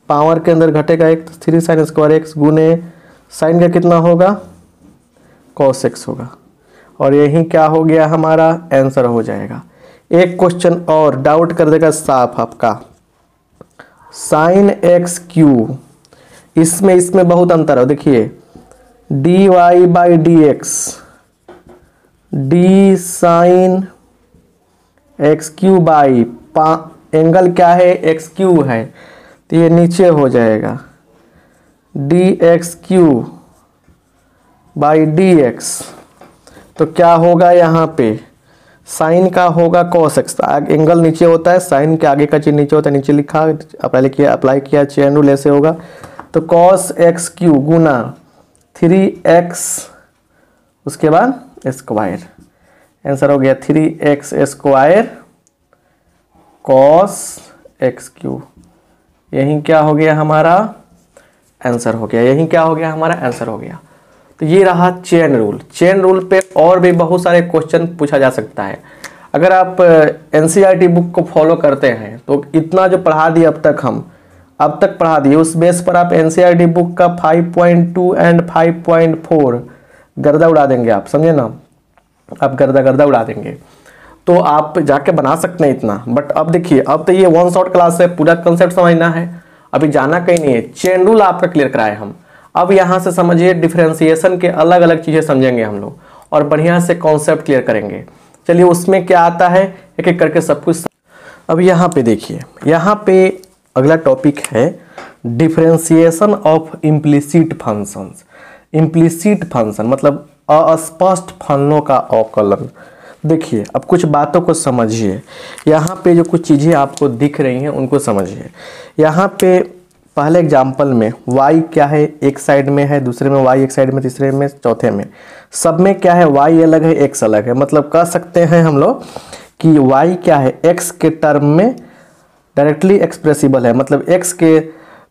power के अंदर घटेगा 1, 3 साइन स्क्वायर एक्स गुने साइन का कितना होगा कॉस एक्स होगा, और यही क्या हो गया हमारा आंसर हो जाएगा। एक क्वेश्चन और डाउट कर देगा साफ आपका, साइन एक्स क्यू, इसमें बहुत अंतर है, देखिए d y by d x, d sine x Q by angle क्या है एक्स क्यू है, तो ये नीचे हो जाएगा d x Q by d x, तो क्या होगा यहाँ पे साइन का होगा कॉस एक्स, एंगल नीचे होता है, साइन के आगे का चीज नीचे होता है, नीचे लिखा अप्लाई किया चेन रूल ऐसे होगा, तो कॉस एक्स क्यू गुना 3x उसके बाद स्क्वायर, आंसर हो गया 3x square cos x Q, यही क्या हो गया हमारा आंसर हो गया, यही क्या हो गया हमारा आंसर हो गया। तो ये रहा चेन रूल। चेन रूल पे और भी बहुत सारे क्वेश्चन पूछा जा सकता है। अगर आप एनसीईआरटी बुक को फॉलो करते हैं तो इतना जो पढ़ा दिए अब तक पढ़ा दिए, उस बेस पर आप एनसीईआरटी बुक का 5.2 एंड 5.4 गर्दा उड़ा देंगे, आप समझे ना, आप गर्दा उड़ा देंगे, तो आप जाके बना सकते हैं इतना। बट अब देखिए, अब तो ये 1 शॉट क्लास है, पूरा कंसेप्ट समझना है, अभी जाना कहीं नहीं है, चेन रूल आपका क्लियर कराए हम। अब यहाँ से समझिए डिफरेंशिएशन के अलग अलग चीज़ें समझेंगे हम लोग और बढ़िया से कॉन्सेप्ट क्लियर करेंगे। चलिए उसमें क्या आता है एक एक करके सब कुछ। अब यहाँ पे देखिए, यहाँ पे अगला टॉपिक है differentiation of implicit functions. Implicit function मतलब अस्पष्ट फलनों का अवकलन। देखिए अब कुछ बातों को समझिए, यहाँ पे जो कुछ चीज़ें आपको दिख रही हैं उनको समझिए। यहाँ पे पहले एग्जाम्पल में y क्या है, एक साइड में है, दूसरे में y एक साइड में, तीसरे में, चौथे में, सब में क्या है y अलग है x अलग है। मतलब कह सकते हैं हम लोग कि y क्या है x के टर्म में डायरेक्टली एक्सप्रेसिबल है, मतलब x के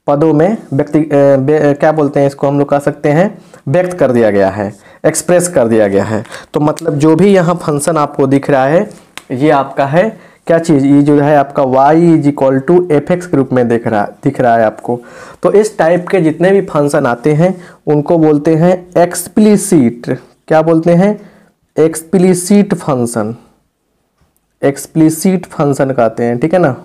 पदों में क्या बोलते हैं इसको, हम लोग कह सकते हैं व्यक्त कर दिया गया है, एक्सप्रेस कर दिया गया है। तो मतलब जो भी यहाँ फंक्शन आपको दिख रहा है ये आपका है क्या चीज़, ये जो है आपका y is equal to f x के रूप में दिख रहा है आपको। तो इस टाइप के जितने भी फंक्शन आते हैं उनको बोलते हैं एक्सप्लिसिट, क्या बोलते हैं एक्सप्लिसिट फंक्शन, एक्सप्लिसिट फंक्शन कहते हैं, ठीक है ना,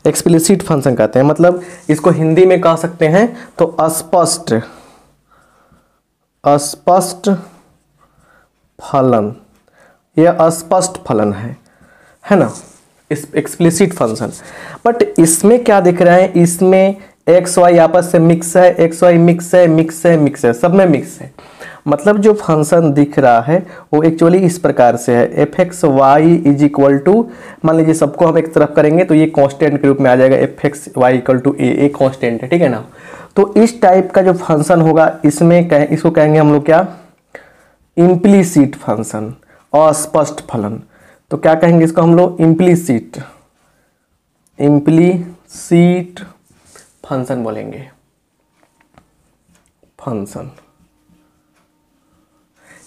एक्सप्लिसिट फंक्शन कहते हैं। मतलब इसको हिंदी में कह सकते हैं तो अस्पष्ट फलन, यह अस्पष्ट फलन है ना, इस एक्सप्लिसिट फंक्शन। बट इसमें क्या दिख रहा है, इसमें एक्स वाई आपस से मिक्स है, एक्स वाई मिक्स है, सब में मिक्स है। मतलब जो फंक्शन दिख रहा है वो एक्चुअली इस प्रकार से है, f x y is equal to, मान लीजिए सबको हम एक तरफ करेंगे तो ये कांस्टेंट के रूप में आ जाएगा, f x y equal to a constant है, ठीक है ना। तो इस टाइप का जो फंक्शन होगा इसमें इसको कहेंगे हम लोग क्या, इम्प्लीसिट फंक्शन, अस्पष्ट फलन। तो क्या कहेंगे इसको हम लोग, इम्प्लीसिट फंक्शन बोलेंगे, फंक्शन,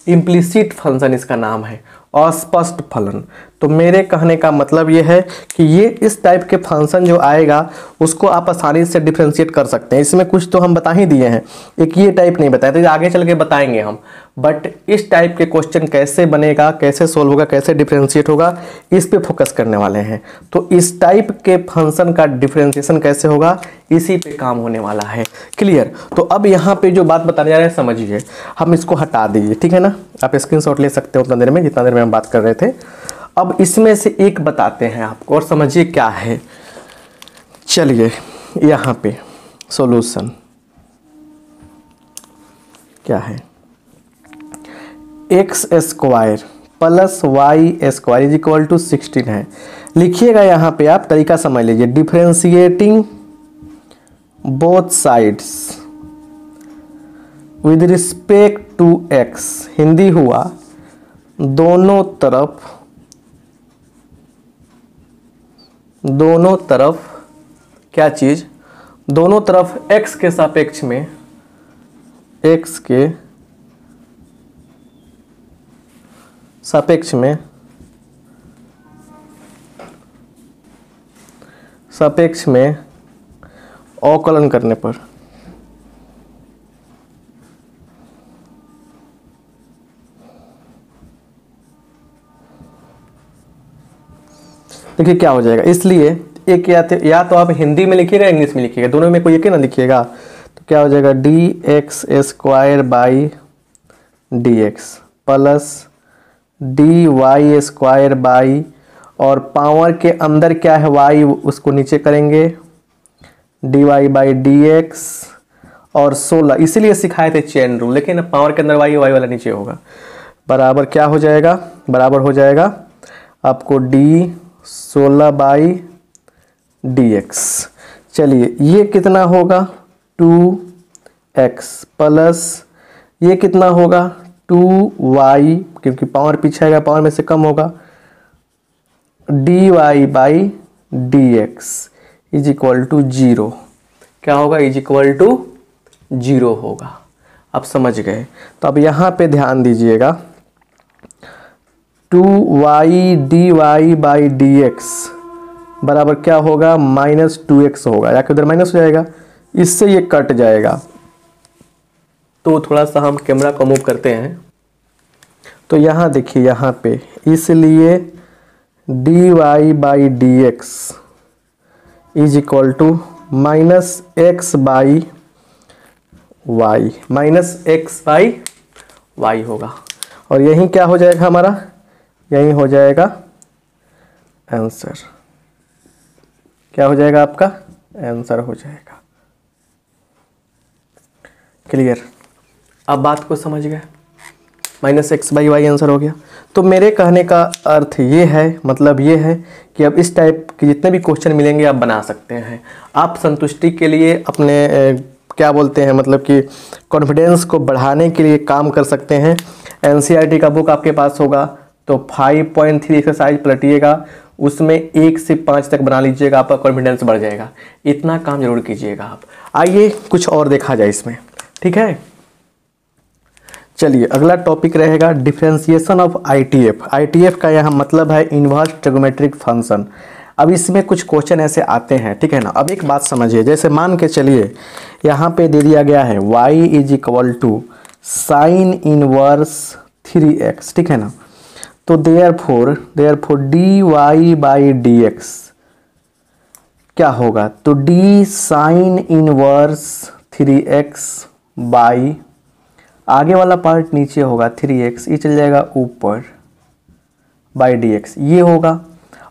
इम्प्लिसिट फंक्शन इसका नाम है, अस्पष्ट फलन। तो मेरे कहने का मतलब ये है कि ये इस टाइप के फंक्शन जो आएगा उसको आप आसानी से डिफरेंशिएट कर सकते हैं। इसमें कुछ तो हम बता ही दिए हैं, एक ये टाइप नहीं बताया, तो आगे चल के बताएंगे हम, बट इस टाइप के क्वेश्चन कैसे बनेगा, कैसे सोल्व होगा, कैसे डिफरेंशिएट होगा, इस पे फोकस करने वाले हैं। तो इस टाइप के फंक्शन का डिफरेंशिएशन कैसे होगा, इसी पे काम होने वाला है। क्लियर। तो अब यहाँ पे जो बात बताने जा रहे हैं समझिए, हम इसको हटा दीजिए, ठीक है ना, आप स्क्रीनशॉट ले सकते हो उतना देर में जितना देर में हम बात कर रहे थे। अब इसमें से एक बताते हैं आपको और समझिए क्या है। चलिए यहाँ पे सॉल्यूशन क्या है, x square plus y square is equal to 16 है। लिखिएगा यहाँ पे, आप तरीका समझ लीजिए, differentiating both sides with respect to x, Hindi हुआ दोनों तरफ क्या चीज, दोनों तरफ x के सापेक्ष में, x के सापेक्ष में अवकलन करने पर देखिए क्या हो जाएगा। इसलिए एक या तो आप हिंदी में लिखिएगा इंग्लिश में लिखिएगा, दोनों में कोई एक ही ना लिखिएगा। तो क्या हो जाएगा, d x square by d x plus d y square by, और पावर के अंदर क्या है वाई, उसको नीचे करेंगे, d y by d x और 16, इसीलिए सिखाए थे चेन रूल, लेकिन पावर के अंदर वाई वाला नीचे होगा, बराबर क्या हो जाएगा, बराबर हो जाएगा आपको डी 16 बाई डी एक्स। चलिए ये कितना होगा 2x प्लस ये कितना होगा 2y, क्योंकि पावर पीछे आएगा पावर में से कम होगा, dy by d x is equal to 0। क्या होगा, इज इक्वल टू 0 होगा। आप समझ गए। तो अब यहाँ पे ध्यान दीजिएगा, 2y dy by d x बराबर क्या होगा, -2x होगा, या उधर माइनस हो जाएगा, इससे ये कट जाएगा। तो थोड़ा सा हम कैमरा को मूव करते हैं, तो यहाँ देखिए यहाँ पे, इसलिए dy by d x is equal to -x by y, -x by y होगा। और यही क्या हो जाएगा हमारा, यही हो जाएगा आंसर। क्या हो जाएगा आपका, आंसर हो जाएगा। क्लियर। अब बात को समझ गए, -x बाई वाई आंसर हो गया। तो मेरे कहने का अर्थ ये है, मतलब ये है कि अब इस टाइप के जितने भी क्वेश्चन मिलेंगे आप बना सकते हैं। आप संतुष्टि के लिए अपने क्या बोलते हैं, मतलब कि कॉन्फिडेंस को बढ़ाने के लिए काम कर सकते हैं। एनसीईआरटी का बुक आपके पास होगा तो 5.3 एक्सरसाइज पलटिएगा, उसमें 1 से 5 तक बना लीजिएगा, आपका कॉन्फिडेंस बढ़ जाएगा। इतना काम जरूर कीजिएगा आप। आइए कुछ और देखा जाए इसमें, ठीक है। चलिए अगला टॉपिक रहेगा डिफरेंशिएशन ऑफ आईटीएफ। आईटीएफ का यहाँ मतलब है इन्वर्स ट्रिगोमेट्रिक फंक्शन। अब इसमें कुछ क्वेश्चन ऐसे आते हैं, ठीक है ना। अब एक बात समझिए, जैसे मान के चलिए यहाँ पे दे दिया गया है y is equal to sine inverse 3x, ठीक है ना। तो therefore dy by d x क्या होगा, तो d sign inverse 3x by, आगे वाला पार्ट नीचे होगा 3x, ये चल जाएगा ऊपर बाई डी एक्स, ये होगा।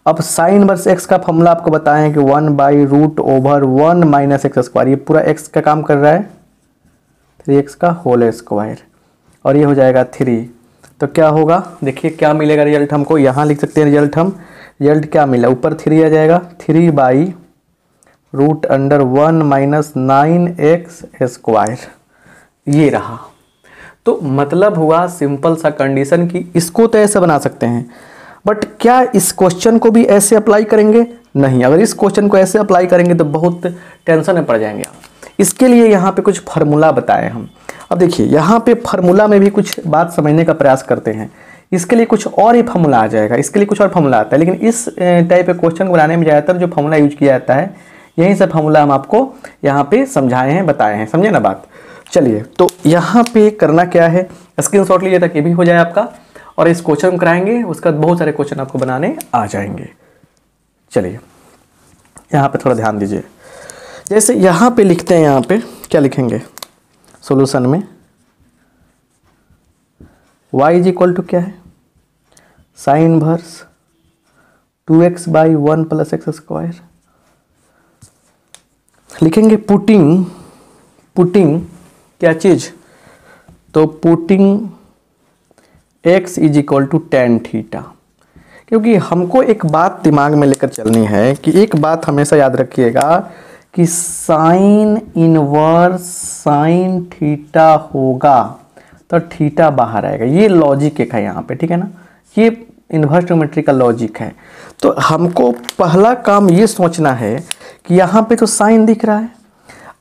अब साइन इनवर्स x का फॉर्मूला आपको बताएं कि 1/√1 माइनस एक्स स्क्वायर, ये पूरा x का काम कर रहा है, 3x का होल स्क्वायर। और ये हो जाएगा 3। तो क्या होगा, देखिए क्या मिलेगा रिजल्ट हमको, यहाँ लिख सकते हैं रिजल्ट हम। रिजल्ट क्या मिला, ऊपर 3 आ जाएगा, 3/√1 माइनस 9x², ये रहा। तो मतलब हुआ सिंपल सा कंडीशन कि इसको तो ऐसे बना सकते हैं, बट क्या इस क्वेश्चन को भी ऐसे अप्लाई करेंगे? नहीं। अगर इस क्वेश्चन को ऐसे अप्लाई करेंगे तो बहुत टेंशन में पड़ जाएंगे आप। इसके लिए यहाँ पे कुछ फार्मूला बताए हम। अब देखिए यहाँ पे फार्मूला में भी कुछ बात समझने का प्रयास करते हैं। इसके लिए कुछ और ही फार्मूला आ जाएगा, इसके लिए कुछ और फार्मूला आता है, लेकिन इस टाइप के क्वेश्चन को बनाने में ज़्यादातर जो फार्मूला यूज किया जाता है, यही सब फार्मूला हम आपको यहाँ पे समझाए हैं, बताए हैं। समझे ना बात? चलिए, तो यहाँ पे करना क्या है, स्क्रीनशॉट लीजिए ताकि ये भी हो जाए आपका, और इस क्वेश्चन कराएंगे, उसके बाद बहुत सारे क्वेश्चन आपको बनाने आ जाएंगे। चलिए यहाँ पे थोड़ा ध्यान दीजिए। जैसे यहाँ पे लिखते हैं, यहाँ पे क्या लिखेंगे सॉल्यूशन में, y इज इक्वल टू क्या है, साइन इनवर्स 2x/1 + x²। लिखेंगे पुटिंग क्या चीज़, तो putting x is equal to tan theta. क्योंकि हमको एक बात दिमाग में लेकर चलनी है कि एक बात हमेशा याद रखिएगा कि साइन इनवर्स साइन थीटा होगा तो थीटा बाहर आएगा। ये लॉजिक एक है यहाँ पे, ठीक है ना, ये इन्वर्स ट्रिग्नोमेट्री का लॉजिक है। तो हमको पहला काम ये सोचना है कि यहाँ पे तो साइन दिख रहा है,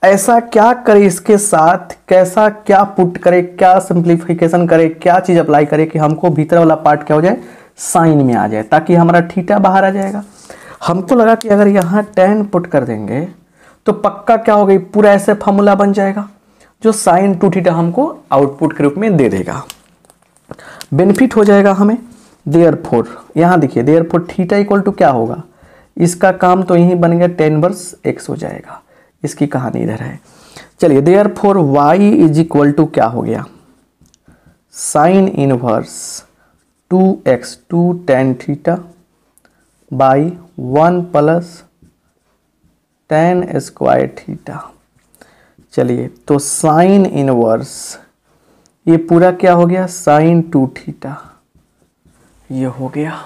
ऐसा क्या करे इसके साथ, कैसा क्या पुट करे, क्या सिंप्लीफिकेशन करे, क्या चीज़ अप्लाई करे कि हमको भीतर वाला पार्ट क्या हो जाए, साइन में आ जाए, ताकि हमारा थीटा बाहर आ जाएगा। हमको लगा कि अगर यहाँ tan पुट कर देंगे तो पक्का क्या हो गई, पूरा ऐसे फार्मूला बन जाएगा जो sin 2θ हमको आउटपुट के रूप में दे देगा, बेनिफिट हो जाएगा हमें। देयरफॉर यहाँ देखिए, देयरफॉर थीटा इक्वल टू क्या होगा, इसका काम तो यही बन गया tan इनवर्स x हो जाएगा। इसकी कहानी इधर है। चलिए, therefore y is equal to क्या हो गया, sine inverse 2x 2 tan theta by 1 + tan² theta. चलिए, तो साइन इनवर्स ये पूरा क्या हो गया, साइन 2θ, ये हो गया।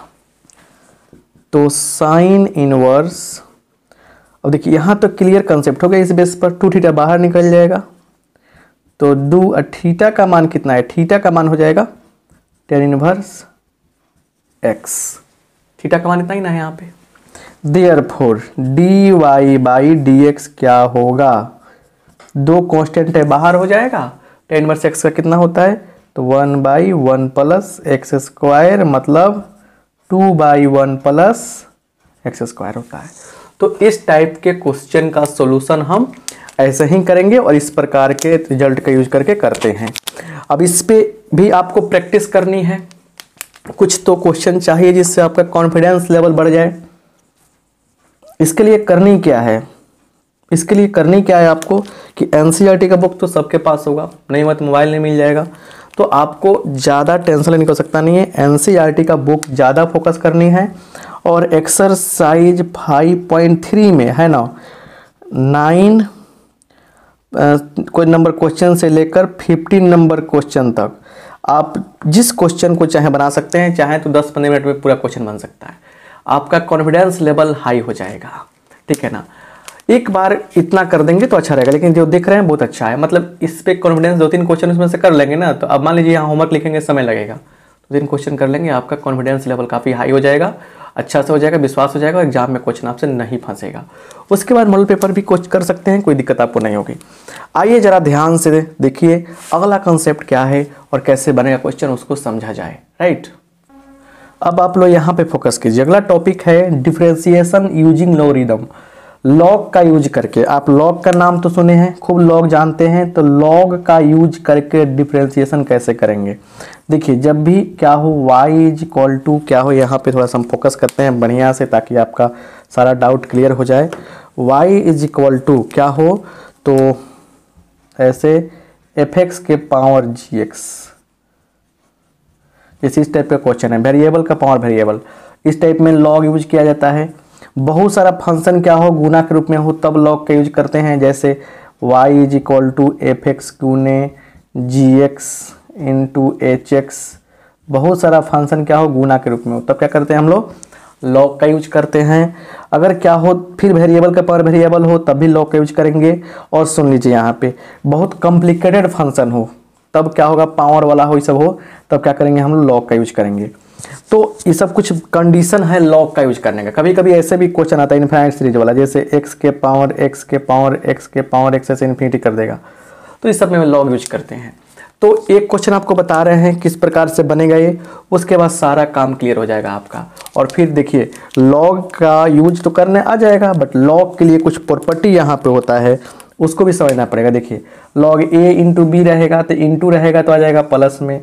तो साइन इनवर्स, अब देखिए यहाँ तो क्लियर कंसेप्ट हो गया, इस बेस पर 2θ बाहर निकल जाएगा। तो थीटा का मान कितना है, थीटा का मान हो जाएगा tan इनवर्स x, थीटा का मान इतना ही ना है यहाँ पे। देयरफॉर dy/dx क्या होगा, दो कांस्टेंट है बाहर हो जाएगा, tan इनवर्स x का कितना होता है, तो 1/1 + x², मतलब 2/1 + x² होता है। तो इस टाइप के क्वेश्चन का सॉल्यूशन हम ऐसे ही करेंगे और इस प्रकार के रिजल्ट का यूज करके करते हैं। अब इस पे भी आपको प्रैक्टिस करनी है, कुछ तो क्वेश्चन चाहिए जिससे आपका कॉन्फिडेंस लेवल बढ़ जाए। इसके लिए करनी क्या है, इसके लिए करनी क्या है आपको कि एनसीईआरटी का बुक तो सबके पास होगा, नहीं मत मोबाइल नहीं मिल जाएगा, तो आपको ज़्यादा टेंशन लेने की आवश्यकता नहीं है। एनसीईआरटी का बुक ज़्यादा फोकस करनी है और एक्सरसाइज 5.3 में है ना 9 कोई नंबर क्वेश्चन से लेकर 15 नंबर क्वेश्चन तक आप जिस क्वेश्चन को चाहे बना सकते हैं, चाहे तो 10-15 मिनट में पूरा क्वेश्चन बन सकता है। आपका कॉन्फिडेंस लेवल हाई हो जाएगा, ठीक है ना। एक बार इतना कर देंगे तो अच्छा रहेगा, लेकिन जो देख रहे हैं बहुत अच्छा है, मतलब इस पे कॉन्फिडेंस 2-3 क्वेश्चन उसमें से कर लेंगे ना, तो अब मान लीजिए यहाँ होमवर्क लिखेंगे समय लगेगा, 2-3 क्वेश्चन कर लेंगे, आपका कॉन्फिडेंस लेवल काफ़ी हाई हो जाएगा, अच्छा से हो जाएगा, विश्वास हो जाएगा, एग्जाम में क्वेश्चन आपसे नहीं फंसेगा। उसके बाद मॉडल पेपर भी कोच कर सकते हैं, कोई दिक्कत आपको नहीं होगी। आइए जरा ध्यान से देखिए अगला कंसेप्ट क्या है और कैसे बनेगा क्वेश्चन, उसको समझा जाए, राइट। अब आप लोग यहाँ पे फोकस कीजिए। अगला टॉपिक है डिफरेंशिएशन यूजिंग लॉगरिदम, लॉग का यूज करके। आप लॉग का नाम तो सुने हैं, खूब लॉग जानते हैं, तो लॉग का यूज करके डिफरेंशिएशन कैसे करेंगे। देखिए जब भी क्या हो y इज इक्वल टू क्या हो, यहाँ पे थोड़ा सा हम फोकस करते हैं बढ़िया से ताकि आपका सारा डाउट क्लियर हो जाए। y इज इक्वल टू क्या हो, तो ऐसे fx के पावर gx, जैसे इस टाइप का क्वेश्चन है, वेरिएबल का पावर वेरिएबल, इस टाइप में लॉग यूज किया जाता है। बहुत सारा फंक्शन क्या हो गुना के रूप में हो तब लॉग का यूज करते हैं, जैसे y is equal to fx गुने gx इंटू एच एक्स, बहुत सारा फंक्शन क्या हो गुना के रूप में हो, तब क्या करते हैं हम लोग लॉग का यूज करते हैं। अगर क्या हो फिर वेरिएबल का पावर वेरिएबल हो तब भी लॉग का यूज करेंगे। और सुन लीजिए यहाँ पे बहुत कॉम्प्लिकेटेड फंक्शन हो तब क्या होगा, पावर वाला हो ये सब हो तब क्या करेंगे हम लोग लॉग का यूज करेंगे। तो ये सब कुछ कंडीशन है लॉग का यूज करने का। कभी कभी ऐसे भी क्वेश्चन आता है इनफाइनाइट सीरीज वाला, जैसे एक्स के पावर एक्स के पावर एक्स के पावर एक्स से इन्फिनिटी कर देगा, तो इस सब में लॉग यूज करते हैं। तो एक क्वेश्चन आपको बता रहे हैं किस प्रकार से बनेगा ये, उसके बाद सारा काम क्लियर हो जाएगा आपका। और फिर देखिए लॉग का यूज तो करने आ जाएगा, बट लॉग के लिए कुछ प्रॉपर्टी यहाँ पे होता है उसको भी समझना पड़ेगा। देखिए लॉग ए इंटू बी रहेगा तो इंटू रहेगा तो आ जाएगा प्लस में,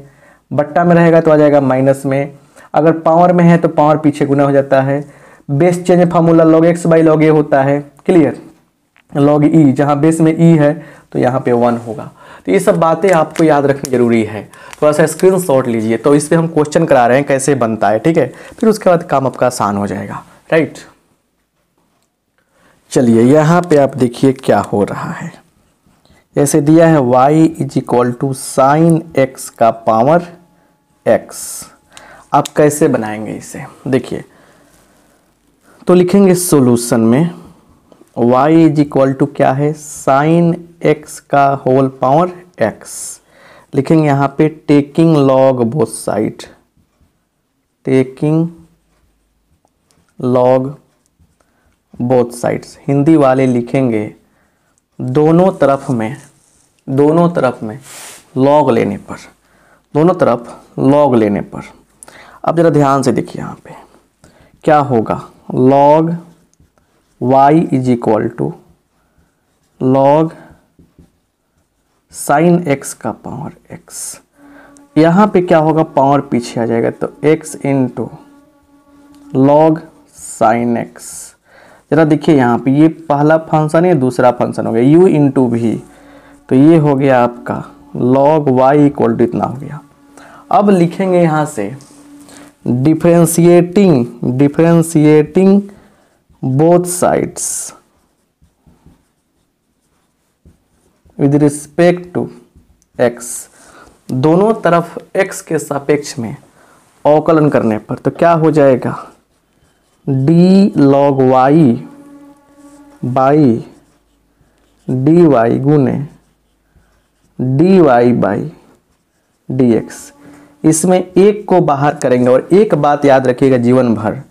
बट्टा में रहेगा तो आ जाएगा माइनस में, अगर पावर में है तो पावर पीछे गुना हो जाता है। Base change formula log x by log a होता है, क्लियर। लॉग ई जहाँ बेस में ई है तो यहाँ पे 1 होगा। तो ये सब बातें आपको याद रखनी जरूरी है, थोड़ा सा स्क्रीनशॉट लीजिए। तो इस पे हम क्वेश्चन करा रहे हैं कैसे बनता है, ठीक है, फिर उसके बाद काम आपका आसान हो जाएगा, राइट। चलिए यहाँ पे आप देखिए क्या हो रहा है। ऐसे दिया है y is equal to sine x का पावर x। आप कैसे बनाएंगे इसे, देखिए तो लिखेंगे सॉल्यूशन में y इज इक्वल टू क्या है, साइन x का होल पावर x। लिखेंगे यहाँ पे taking log both side, taking log both sides. Hindi वाले लिखेंगे दोनों तरफ में लॉग लेने पर, दोनों तरफ लॉग लेने पर। अब जरा ध्यान से देखिए यहाँ पे क्या होगा, log y is equal to log sine x का पावर x। यहाँ पे क्या होगा, पावर पीछे आ जाएगा तो x into log sine x। जरा देखिए यहाँ पे ये पहला फंक्शन है, दूसरा फंक्शन हो गया u इंटू भी, तो ये हो गया आपका लॉग y इक्वल टू इतना हो गया। अब लिखेंगे यहाँ से differentiating both sides with respect to x। दोनों तरफ x के सापेक्ष में अवकलन करने पर तो क्या हो जाएगा, d log y by dy गुने dy बाई dx। इसमें एक को बाहर करेंगे और एक बात याद रखिएगा जीवन भर,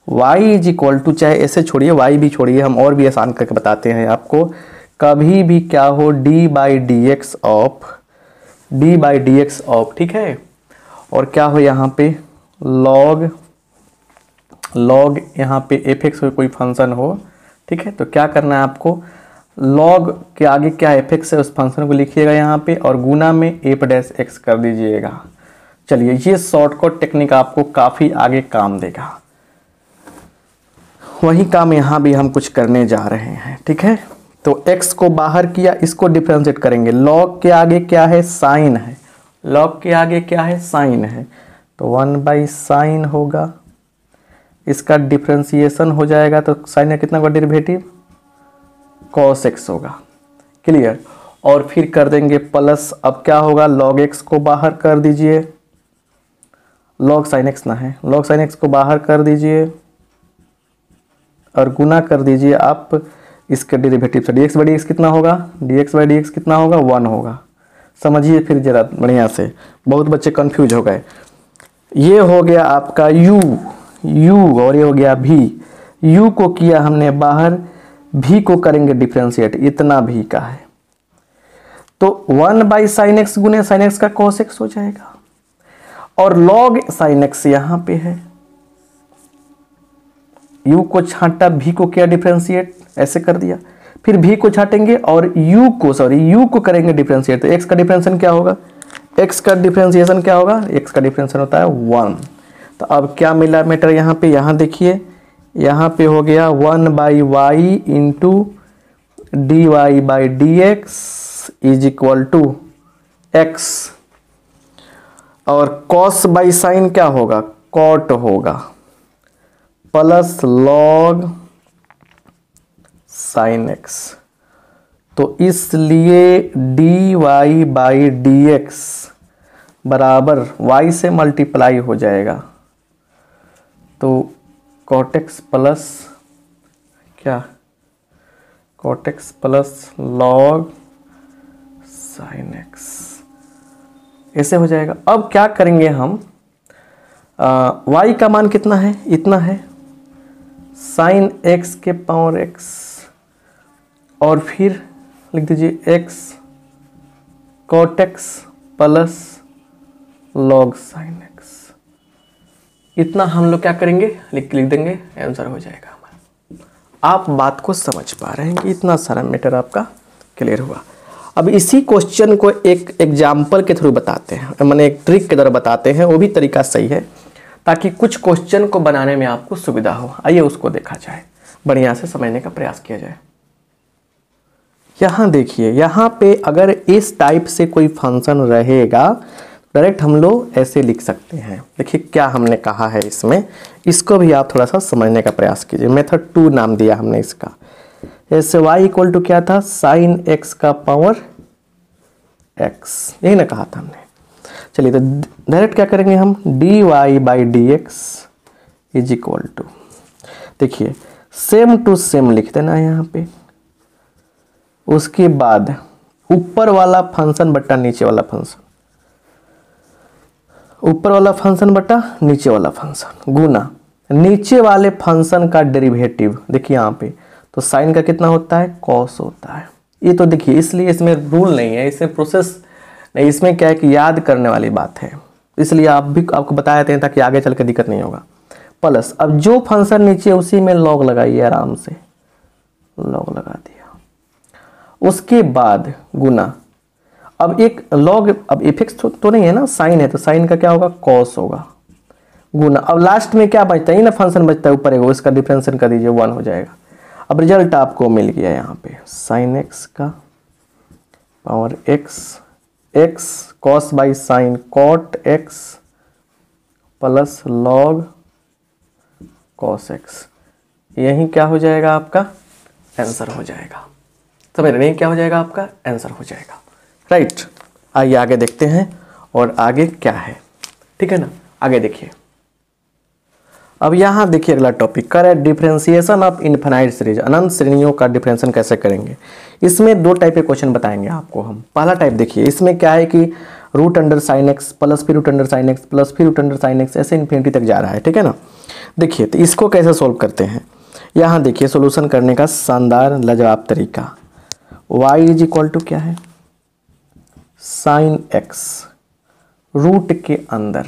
y इज इक्वल टू, चाहे ऐसे छोड़िए y भी छोड़िए, हम और भी आसान करके बताते हैं आपको, कभी भी क्या हो d by d x of, ठीक है। और क्या हो यहाँ पे लॉग यहाँ पे एफ एक्स कोई फंक्शन हो, ठीक है, तो क्या करना है आपको, लॉग के आगे क्या एफ एक्स है उस फंक्शन को लिखिएगा यहाँ पे और गुना में एफ डैश एक्स कर दीजिएगा। चलिए ये शॉर्टकट टेक्निक आपको काफ़ी आगे काम देगा। वही काम यहाँ भी हम कुछ करने जा रहे हैं, ठीक है। तो x को बाहर किया, इसको डिफरेंशिएट करेंगे, लॉग के आगे क्या है, साइन है, लॉग के आगे क्या है, साइन है, तो 1 बाई साइन होगा, इसका डिफरेंशिएशन हो जाएगा तो साइन का कितना होगा डेरिवेटिव, cos x होगा, क्लियर। और फिर कर देंगे प्लस, अब क्या होगा, log x को बाहर कर दीजिए, log sin x ना है, log sin x को बाहर कर दीजिए और गुना कर दीजिए आप इसके डेरिवेटिव से, dx बाई dx कितना होगा, dx बाई dx कितना होगा, 1 होगा। समझिए फिर जरा बढ़िया से, बहुत बच्चे कंफ्यूज हो गए। ये हो गया आपका u और ये हो गया v। u को किया हमने बाहर, v को करेंगे डिफरेंशिएट, इतना v का है, तो 1 बाई साइन एक्स गुने साइन एक्स का cos x हो जाएगा और log साइन x यहाँ पे है, u को छांटा, v को किया डिफरेंशिएट, ऐसे कर दिया, फिर v को छाटेंगे और u को करेंगे डिफरेंशिएट, तो x का डिफरेंशिएशन क्या होगा, x का डिफरेंशिएशन क्या होगा, x का डिफरेंशिएशन होता है 1। तो अब क्या मिला मैटर यहाँ पे, यहाँ देखिए यहाँ पे हो गया 1 by y into d y by d x is equal to x, और कॉस बाई साइन क्या होगा, कॉट होगा, प्लस लॉग साइन एक्स। तो इसलिए d y by d x बराबर y से मल्टीप्लाई हो जाएगा, तो cot x प्लस क्या, cot x plus log sin x, ऐसे हो जाएगा। अब क्या करेंगे हम, y का मान कितना है, इतना है, sin x के पावर x, और फिर लिख दीजिए x cot x plus log sin x, इतना हम लोग क्या करेंगे, लिख देंगे, आंसर हो जाएगा हमारा। आप बात को समझ पा रहे हैं कि इतना सारा मैटर आपका क्लियर हुआ। अब इसी क्वेश्चन को एक एग्जाम्पल के थ्रू बताते हैं, मैंने एक ट्रिक के द्वारा बताते हैं, वो भी तरीका सही है ताकि कुछ क्वेश्चन को बनाने में आपको सुविधा हो। आइए उसको देखा जाए, बढ़िया से समझने का प्रयास किया जाए। यहाँ देखिए, यहाँ पे अगर इस टाइप से कोई फंक्शन रहेगा, डायरेक्ट हम लोग ऐसे लिख सकते हैं। देखिए क्या हमने कहा है इसमें, इसको भी आप थोड़ा सा समझने का प्रयास कीजिए। मेथड 2 नाम दिया हमने इसका। ऐसे y इक्वल टू क्या था, साइन x का पावर x, यही ना कहा था हमने। चलिए तो डायरेक्ट क्या करेंगे हम, dy by d x is equal to, देखिए सेम टू सेम लिख देना है यहाँ पे। उसके बाद ऊपर वाला फंक्शन बट्टा नीचे वाला फंक्शन, ऊपर वाला फंक्शन बटा नीचे वाला फंक्शन, गुना नीचे वाले फंक्शन का डेरिवेटिव। देखिए यहाँ पे तो साइन का कितना होता है, कॉस होता है। ये तो देखिए, इसलिए इसमें रूल नहीं है, इसमें प्रोसेस नहीं, इसमें क्या है कि याद करने वाली बात है, इसलिए आप भी आपको बता देते हैं ताकि आगे चल के दिक्कत नहीं होगा। प्लस अब जो फंक्शन नीचे उसी में लॉग लगाइए, आराम से लॉग लगा दिया। उसके बाद गुना, अब एक लॉग, अब इफेक्ट तो नहीं है ना, साइन है तो साइन का क्या होगा, कॉस होगा, गुना। अब लास्ट में क्या बचता है, ये ना फंक्शन बचता है ऊपर, इसका डिफरेंशिएट कर दीजिए, 1 हो जाएगा। अब रिजल्ट आपको मिल गया यहाँ पे, साइन एक्स का power x, x cos by sine cot x plus log cos x, यही क्या हो जाएगा आपका आंसर हो जाएगा। समझ रहे हैं, क्या हो जाएगा आपका आंसर हो जाएगा, राइट। आइए आगे देखते हैं और आगे क्या है, ठीक है ना। आगे देखिए, अब यहाँ देखिए अगला टॉपिक कर है डिफरेंशिएशन ऑफ इनफाइनाइट सीरीज, अनंत श्रेणियों का डिफरेंशिएशन कैसे करेंगे। इसमें 2 टाइप के क्वेश्चन बताएंगे आपको हम। पहला टाइप देखिए, इसमें क्या है कि root under sine x plus फिर root under sine x plus फिर रूट अंडर साइन एक्स, ऐसे इन्फिनिटी तक जा रहा है, ठीक है ना। देखिए तो इसको कैसे सोल्व करते हैं, यहाँ देखिए सोल्यूशन करने का शानदार लाजवाब तरीका। y इज इक्वल टू क्या है, साइन एक्स रूट के अंदर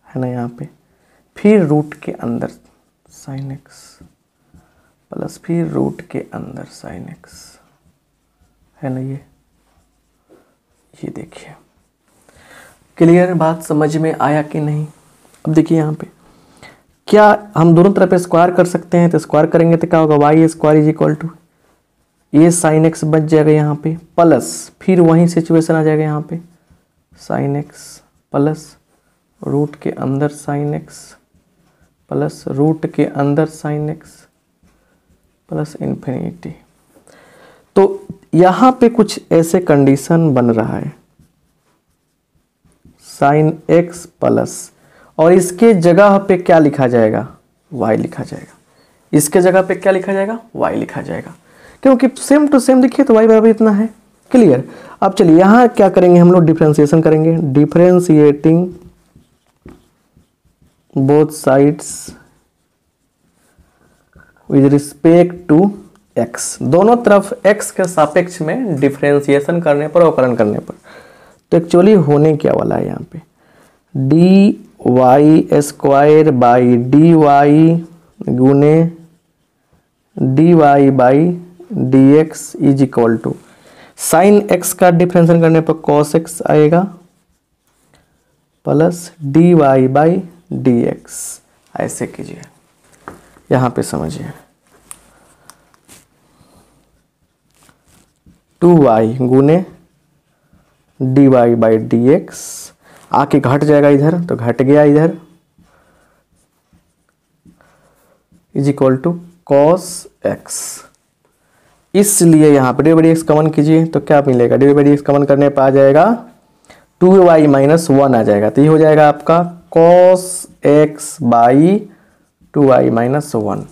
है ना यहाँ पे, फिर रूट के अंदर साइन एक्स प्लस फिर रूट के अंदर साइन एक्स, है ना ये देखिए। क्लियर बात समझ में आया कि नहीं। अब देखिए यहाँ पे क्या हम दोनों तरफ स्क्वायर कर सकते हैं, तो स्क्वायर करेंगे तो क्या होगा, y square is equal to ये साइन एक्स बच जाएगा यहाँ पे, प्लस फिर वही सिचुएशन आ जाएगा यहाँ पे, साइन एक्स प्लस रूट के अंदर साइन एक्स प्लस रूट के अंदर साइन एक्स प्लस इन्फिनिटी। तो यहाँ पे कुछ ऐसे कंडीशन बन रहा है, साइन एक्स प्लस, और इसके जगह पे क्या लिखा जाएगा, y लिखा जाएगा। इसके जगह पे क्या लिखा जाएगा, y लिखा जाएगा, क्योंकि सेम टू सेम देखिए तो y बराबर इतना है। क्लियर। अब चलिए यहाँ क्या करेंगे हम लोग, डिफरेंशिएशन करेंगे, differentiating both sides with respect to x, दोनों तरफ x के सापेक्ष में डिफरेंशिएशन करने पर, अवकलन करने पर, तो एक्चुअली होने क्या वाला है यहाँ पे, d y square by d y गुने d y by d x is equal to sine x का डिफरेंशिएशन करने पर कॉस एक्स आएगा plus d y by d x. ऐसे कीजिए, यहाँ पे समझिए, 2y गुने d y by d x, आके घट जाएगा इधर तो घट गया इधर, is equal to cos x. इसलिए यहाँ पे d by d x common कीजिए तो क्या मिलेगा, D by d x common करने पर आ जाएगा 2y माइनस 1 आ जाएगा। तो ये हो जाएगा आपका cos x by 2y minus 1।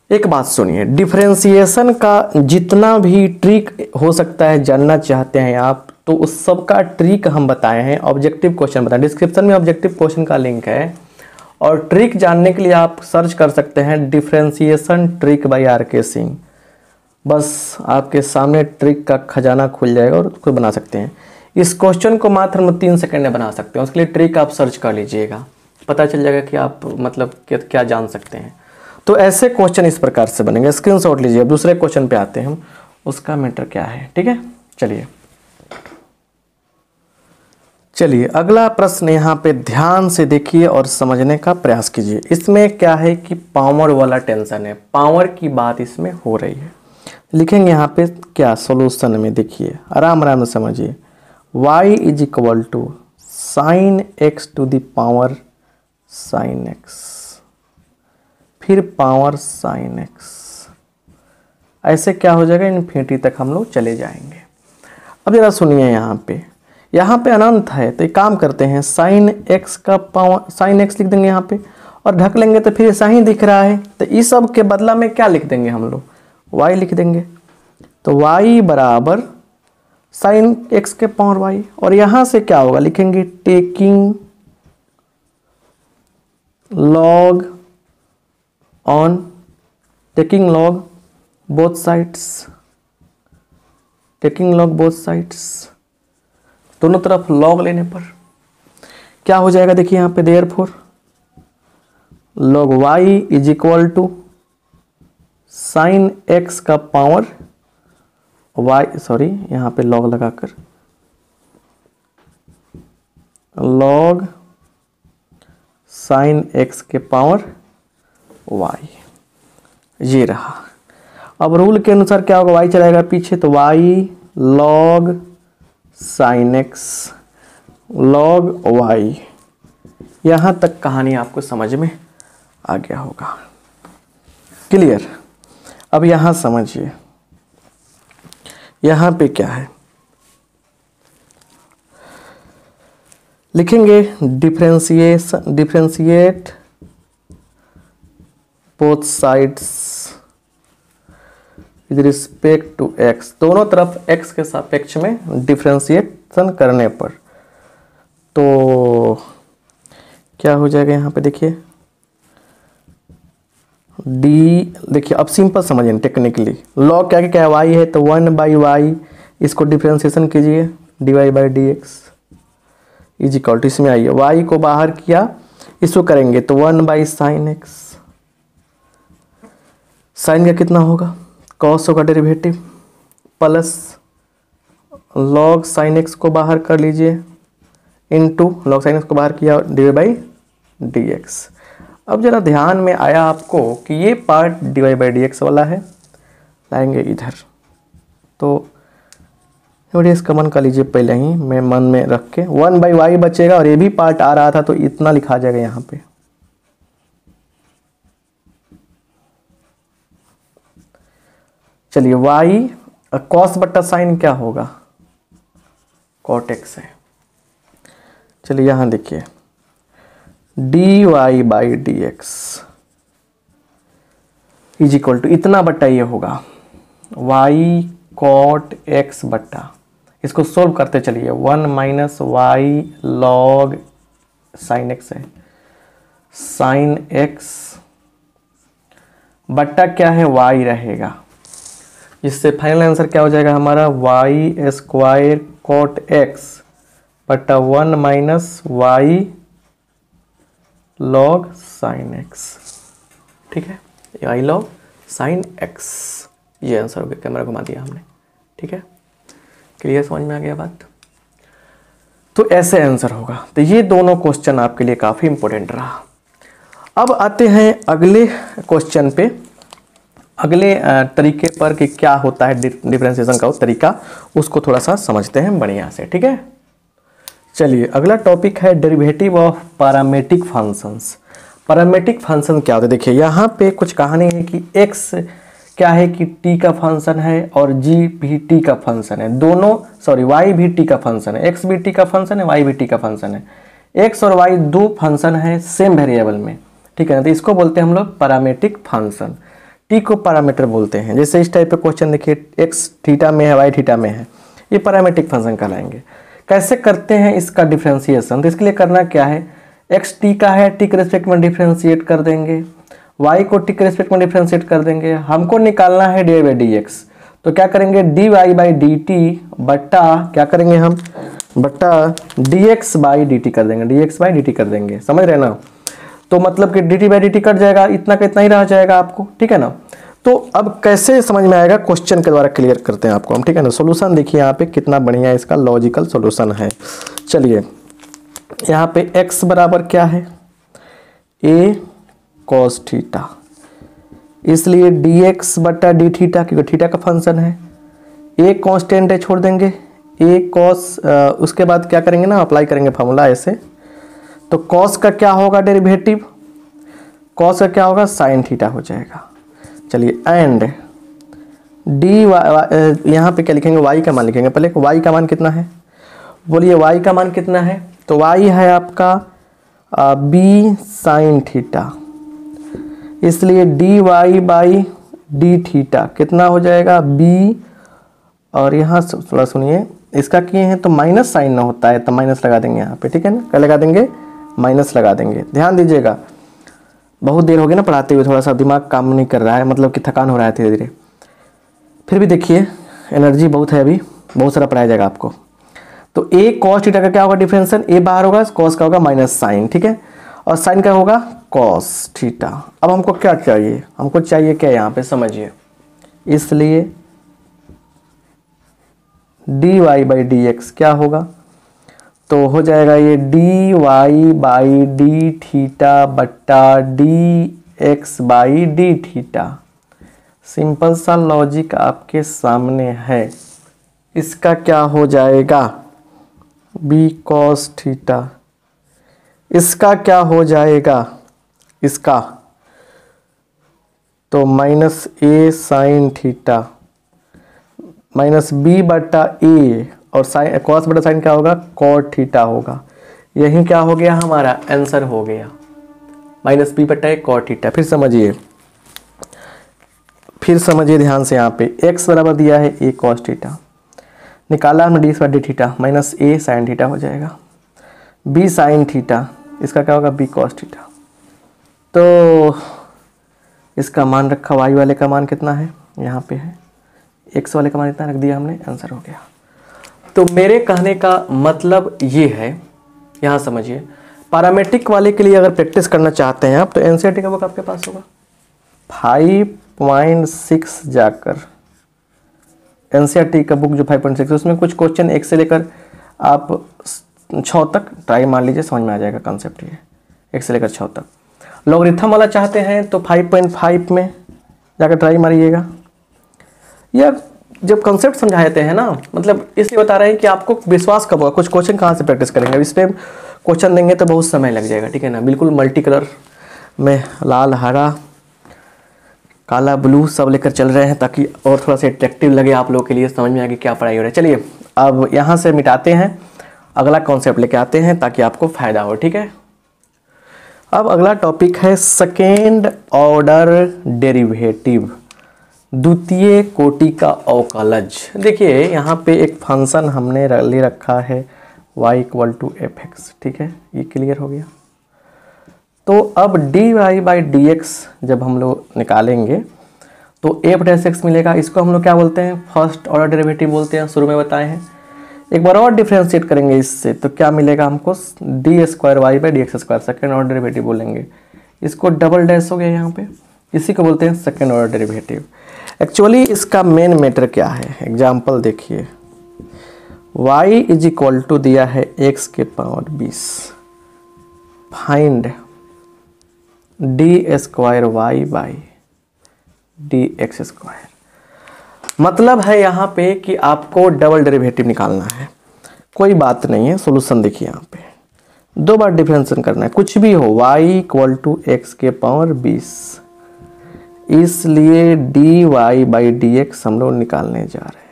एक बात सुनिए, डिफरेंशिएशन का जितना भी ट्रिक हो सकता है जानना चाहते हैं आप, तो उस सब का ट्रिक हम बताए हैं, ऑब्जेक्टिव क्वेश्चन बताए। डिस्क्रिप्शन में ऑब्जेक्टिव क्वेश्चन का लिंक है, और ट्रिक जानने के लिए आप सर्च कर सकते हैं differentiation trick by R K. Singh. बस आपके सामने ट्रिक का खजाना खुल जाएगा और उसको बना सकते हैं। इस क्वेश्चन को मात्र हम 3 सेकंड में बना सकते हैं। उसके लिए ट्रिक आप सर्च कर लीजिएगा, पता चल जाएगा कि आप मतलब क्या जान सकते हैं। तो ऐसे क्वेश्चन इस प्रकार से बनेंगे, स्क्रीनशॉट लीजिए। दूसरे क्वेश्चन पे आते हैं हम, उसका मैटर क्या है, ठीक है। चलिए अगला प्रश्न यहाँ पे ध्यान से देखिए और समझने का प्रयास कीजिए। इसमें क्या है कि पावर वाला टेंशन है, पावर की बात इसमें हो रही है। लिखेंगे यहाँ पे क्या सॉल्यूशन में, देखिए आराम आराम से समझिए। y is equal to sine x to the power sine x, फिर पावर साइन एक्स, ऐसे क्या हो जाएगा, इन्फिनिटी तक हम लोग चले जाएंगे। अब जरा सुनिए, यहाँ पे अनंत है, तो एक काम करते हैं, साइन एक्स का पावर साइन एक्स लिख देंगे यहाँ पे, और ढक लेंगे तो फिर ऐसा ही दिख रहा है। तो इस सब के बदला में क्या लिख देंगे हम लोग, y लिख देंगे। तो y बराबर साइन एक्स के पावर y, और यहाँ से क्या होगा, लिखेंगे taking log both sides, taking log both sides, दोनों तरफ लॉग लेने पर क्या हो जाएगा, देखिए यहाँ पे therefore log y is equal to sine x का पावर y, सॉरी यहाँ पे लॉग लगाकर लॉग साइन एक्स के पावर y, ये रहा। अब रूल के अनुसार क्या होगा, y चलाएगा पीछे, तो y log sine x log y। यहाँ तक कहानी आपको समझ में आ गया होगा, क्लियर। अब यहाँ समझिए, यहाँ पे क्या है, लिखेंगे differentiate both sides with respect to x, दोनों तरफ x के सापेक्ष में डिफरेंशिएशन करने पर। तो क्या हो जाएगा यहाँ पे, देखिए देखिए अब सिंपल समझिए टेक्निकली, लॉग क्या है, y है तो 1/y, इसको डिफरेंशिएशन कीजिए dy/dx इज इक्वल टू, इसमें आइए y को बाहर किया, इसको करेंगे तो 1/sin x, साइन का कितना होगा, कॉस होगा derivative, plus log sine x को बाहर कर लीजिए इनटू लॉग साइन एक्स को बाहर किया dy/dx। अब जरा ध्यान में आया आपको कि ये पार्ट dy/dx वाला है, लाएंगे इधर, तो dx कॉमन कर लीजिए पहले ही, मैं मन में रख के 1/y बचेगा, और ये भी पार्ट आ रहा था तो इतना लिखा जाएगा यहाँ पे। चलिए y कॉस बट्टा साइन क्या होगा, कॉट एक्स है। चलिए यहाँ देखिए dy/dx इज इक्वल टू इतना बट्टा ये होगा y कॉट x बट्टा, इसको सोल्व करते चलिए, 1 - y लॉग साइन x है, साइन x बट्टा क्या है, y रहेगा, जिससे फाइनल आंसर क्या हो जाएगा हमारा, y² कॉट x बट्टा 1 - y लॉग साइन x, ठीक है, y लॉग साइन x, ये आंसर हो गया। कैमरा घुमा दिया हमने, ठीक है, क्लियर, समझ में आ गया बात। तो ऐसे आंसर होगा। तो ये दोनों क्वेश्चन आपके लिए काफ़ी इंपॉर्टेंट रहा। अब आते हैं अगले क्वेश्चन पे, अगले तरीके पर कि क्या होता है डिफरेंशिएशन का तरीका, उसको थोड़ा सा समझते हैं बढ़िया से, ठीक है। चलिए अगला टॉपिक है derivative of parametric functions. Parametric function क्या होता है, देखिए यहाँ पे कुछ कहानी है कि x क्या है कि t का फंक्शन है और g भी t का फंक्शन है, दोनों सॉरी y भी t का फंक्शन है, x भी t का फंक्शन है, y भी t का फंक्शन है। x और y दो फंक्शन है सेम वेरिएबल में, ठीक है ना। तो इसको बोलते हैं हम लोग पैरामीट्रिक फंक्शन, t को पैरामीटर बोलते हैं। जैसे इस टाइप पे क्वेश्चन देखिए, x थीटा में है, y थीटा में है, ये पैरामीट्रिक फंक्शन कहलाएंगे। कैसे करते हैं इसका डिफ्रेंशिएशन? तो इसके लिए करना क्या है, x t का है, t के रिस्पेक्ट में डिफ्रेंशिएट कर देंगे, y को t के रिस्पेक्ट में डिफ्रेंशिएट कर देंगे। हमको निकालना है डी बाई डी एक्स, तो क्या करेंगे, d y by d t बट्टा क्या करेंगे हम, बट्टा d x by d t कर देंगे, d x by d t कर देंगे, समझ रहे ना। तो मतलब कि d t by d t cut जाएगा, इतना का इतना ही रह जाएगा आपको, ठीक है ना। तो अब कैसे समझ में आएगा, क्वेश्चन के द्वारा क्लियर करते हैं आपको हम, ठीक है ना। सोल्यूशन देखिए यहाँ पे कितना बढ़िया इसका लॉजिकल सोल्यूशन है। चलिए यहाँ पे x बराबर क्या है, a cos थीटा, इसलिए dx बटा डी थीटा, क्योंकि थीटा का फंक्शन है, a कांस्टेंट है छोड़ देंगे, a cos उसके बाद क्या करेंगे ना, अप्लाई करेंगे फॉर्मूला ऐसे। तो cos का क्या होगा डेरिवेटिव, cos का क्या होगा, साइन थीटा हो जाएगा। चलिए एंड डी वाई, यहाँ पे क्या लिखेंगे, y का मान लिखेंगे पहले, y का मान कितना है, बोलिए y का मान कितना है। तो y है आपका b साइन थीटा, इसलिए d y by d theta कितना हो जाएगा b, और यहाँ थोड़ा सुनिए, इसका किए हैं तो माइनस साइन ना होता है तो माइनस लगा देंगे यहाँ पे, ठीक है ना। क्या लगा देंगे, माइनस लगा देंगे। ध्यान दीजिएगा, बहुत देर हो गई ना पढ़ाते हुए, थोड़ा सा दिमाग काम नहीं कर रहा है, मतलब कि थकान हो रहा है धीरे धीरे। फिर भी देखिए एनर्जी बहुत है, अभी बहुत सारा पढ़ाया जाएगा आपको। तो a cos थीटा का क्या होगा डिफरेंशियल, a बाहर होगा, cos का होगा माइनस साइन, ठीक है, और साइन का होगा cos थीटा। अब हमको क्या चाहिए, हमको चाहिए क्या, यहाँ पे समझिए, इसलिए d y by d x क्या होगा, तो हो जाएगा ये d y by d theta बट्टा d x by d theta. Simple सा लॉजिक आपके सामने है। इसका क्या हो जाएगा, बी कॉस थीटा, इसका क्या हो जाएगा, इसका तो माइनस ए साइन थीटा माइनस बी बटा ए, और साइन कॉस बटा साइन क्या होगा, कॉट थीटा होगा। यही क्या हो गया, हमारा आंसर हो गया, माइनस बी बटा ए कॉट थीटा। फिर समझिए ध्यान से, यहाँ पे x बराबर दिया है a cos थीटा, निकाला हमने D by d theta, minus a sine theta हो जाएगा, b साइन थीटा, इसका क्या होगा, b cos थीटा। तो इसका मान रखा, y वाले का मान कितना है, यहाँ पे है, x वाले का मान इतना रख दिया हमने, आंसर हो गया। तो मेरे कहने का मतलब ये है, यहाँ समझिए, पैरामीट्रिक वाले के लिए अगर प्रैक्टिस करना चाहते हैं आप, तो एनसीईआरटी का बुक आपके पास होगा 5.6 जाकर, एनसीईआरटी का बुक जो 5.6, उसमें कुछ क्वेश्चन 1 से लेकर आप 6 तक ट्राई मार लीजिए, समझ में आ जाएगा कॉन्सेप्ट ये, 1 से लेकर 6 तक। लॉगरिथम वाला चाहते हैं तो 5.5 में जाकर ट्राई मारिएगा। या जब कॉन्सेप्ट समझाते हैं ना, मतलब इसलिए बता रहे हैं कि आपको विश्वास कब होगा, कुछ क्वेश्चन कहाँ से प्रैक्टिस करेंगे। अब इस पर क्वेश्चन देंगे तो बहुत समय लग जाएगा, ठीक है ना। बिल्कुल मल्टी कलर में लाल हरा काला ब्लू सब लेकर चल रहे हैं, ताकि और थोड़ा सा अट्रैक्टिव लगे आप लोगों के लिए, समझ में आए कि क्या पढ़ाई हो रहा है। चलिए अब यहाँ से मिटाते हैं, अगला कॉन्सेप्ट लेके आते हैं ताकि आपको फ़ायदा हो, ठीक है। अब अगला टॉपिक है सेकेंड ऑर्डर डेरिवेटिव, द्वितीय कोटि का अवकलज। देखिए यहाँ पे एक फंक्शन हमने ले रखा है y equal to f x, ठीक है, ये क्लियर हो गया। तो अब d y by d x जब हम लोग निकालेंगे तो एफ डैश एक्स मिलेगा, इसको हम लोग क्या बोलते हैं, फर्स्ट ऑर्डर डेरिवेटिव बोलते हैं, शुरू में बताए हैं। एक बार और डिफ्रेंशिएट करेंगे इससे तो क्या मिलेगा हमको, d square y by d x square, second order derivative बोलेंगे। इसको डबल डैश हो गया यहाँ पे, इसी को बोलते हैं सेकेंड ऑर्डर डेरिवेटिव। एक्चुअली इसका मेन मैटर क्या है, एग्जाम्पल देखिए, y इज इक्वल टू दिया है x के power 20, find d square y by d x square. मतलब है यहाँ पे कि आपको डबल डेरिवेटिव निकालना है, कोई बात नहीं है। सॉल्यूशन देखिए यहाँ पे 2 बार डिफरेंशिएशन करना है, कुछ भी हो, y इक्वल टू एक्स के पावर 20, इसलिए dy बाई डी एक्स हम लोग निकालने जा रहे हैं।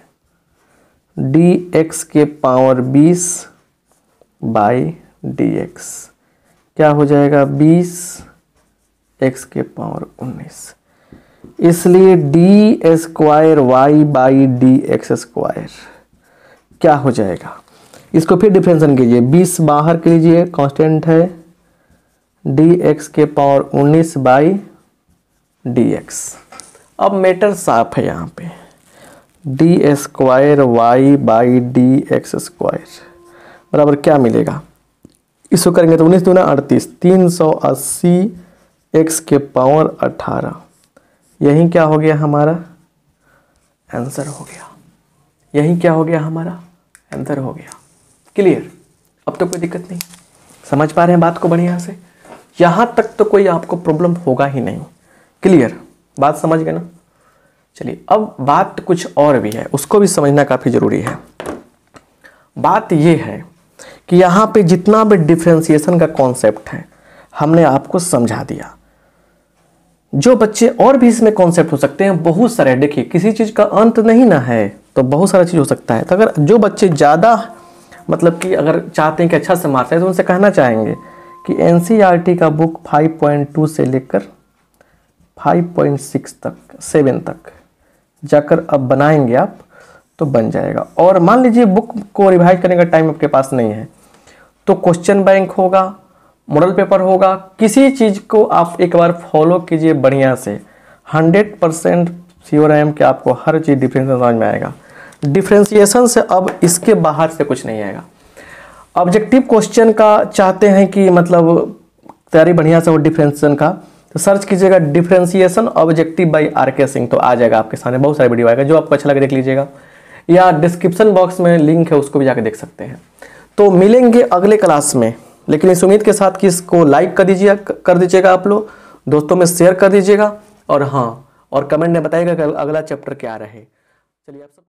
dx के पावर 20 बाई डी एक्स क्या हो जाएगा 20 x के पावर 19। इसलिए d square y by d x square क्या हो जाएगा, इसको फिर डिफरेंशिएशन कीजिए, 20 बाहर के लीजिए कांस्टेंट है, डी एक्स के पावर 19 बाई डी एक्स। अब मैटर साफ है यहाँ पे, d square y by d x square बराबर क्या मिलेगा, इसको करेंगे तो 19 दूना 38, 380 x के पावर 18, यही क्या हो गया हमारा आंसर हो गया, यही क्या हो गया हमारा आंसर हो गया। क्लियर, अब तो कोई दिक्कत नहीं, समझ पा रहे हैं बात को बढ़िया से, यहाँ तक तो कोई आपको प्रॉब्लम होगा ही नहीं। क्लियर, बात समझ गए ना। चलिए अब बात कुछ और भी है, उसको भी समझना काफ़ी ज़रूरी है। बात ये है कि यहाँ पे जितना भी डिफरेंशिएशन का कॉन्सेप्ट है हमने आपको समझा दिया। जो बच्चे और भी इसमें कॉन्सेप्ट हो सकते हैं बहुत सारे, देखिए किसी चीज़ का अंत नहीं ना है, तो बहुत सारा चीज़ हो सकता है। तो अगर जो बच्चे ज़्यादा मतलब कि अगर चाहते हैं कि अच्छा से मार्क्स आए तो उनसे कहना चाहेंगे कि NCERT का बुक 5.2 से लेकर 5.6 तक 7 तक जाकर अब बनाएंगे आप तो बन जाएगा। और मान लीजिए बुक को रिवाइज करने का टाइम आपके पास नहीं है तो क्वेश्चन बैंक होगा, मॉडल पेपर होगा, किसी चीज़ को आप एक बार फॉलो कीजिए बढ़िया से, 100% श्योर है कि आपको हर चीज़ डिफरेंशिएशन समझ में आएगा। डिफरेंशिएशन से अब इसके बाहर से कुछ नहीं आएगा। ऑब्जेक्टिव क्वेश्चन का चाहते हैं कि मतलब तैयारी बढ़िया से हो डिफरेंशिएशन का, तो सर्च कीजिएगा differentiation objective by RK Singh, तो आ जाएगा आपके सामने, बहुत सारे वीडियो आएगा, जो आपको अच्छा लगे देख लीजिएगा, या डिस्क्रिप्शन बॉक्स में लिंक है उसको भी जाकर देख सकते हैं। तो मिलेंगे अगले क्लास में, लेकिन इस उम्मीद के साथ कि इसको लाइक कर दीजिएगा आप लोग, दोस्तों में शेयर कर दीजिएगा, और हाँ और कमेंट में बताइएगा कि अगला चैप्टर क्या रहे। चलिए आप सब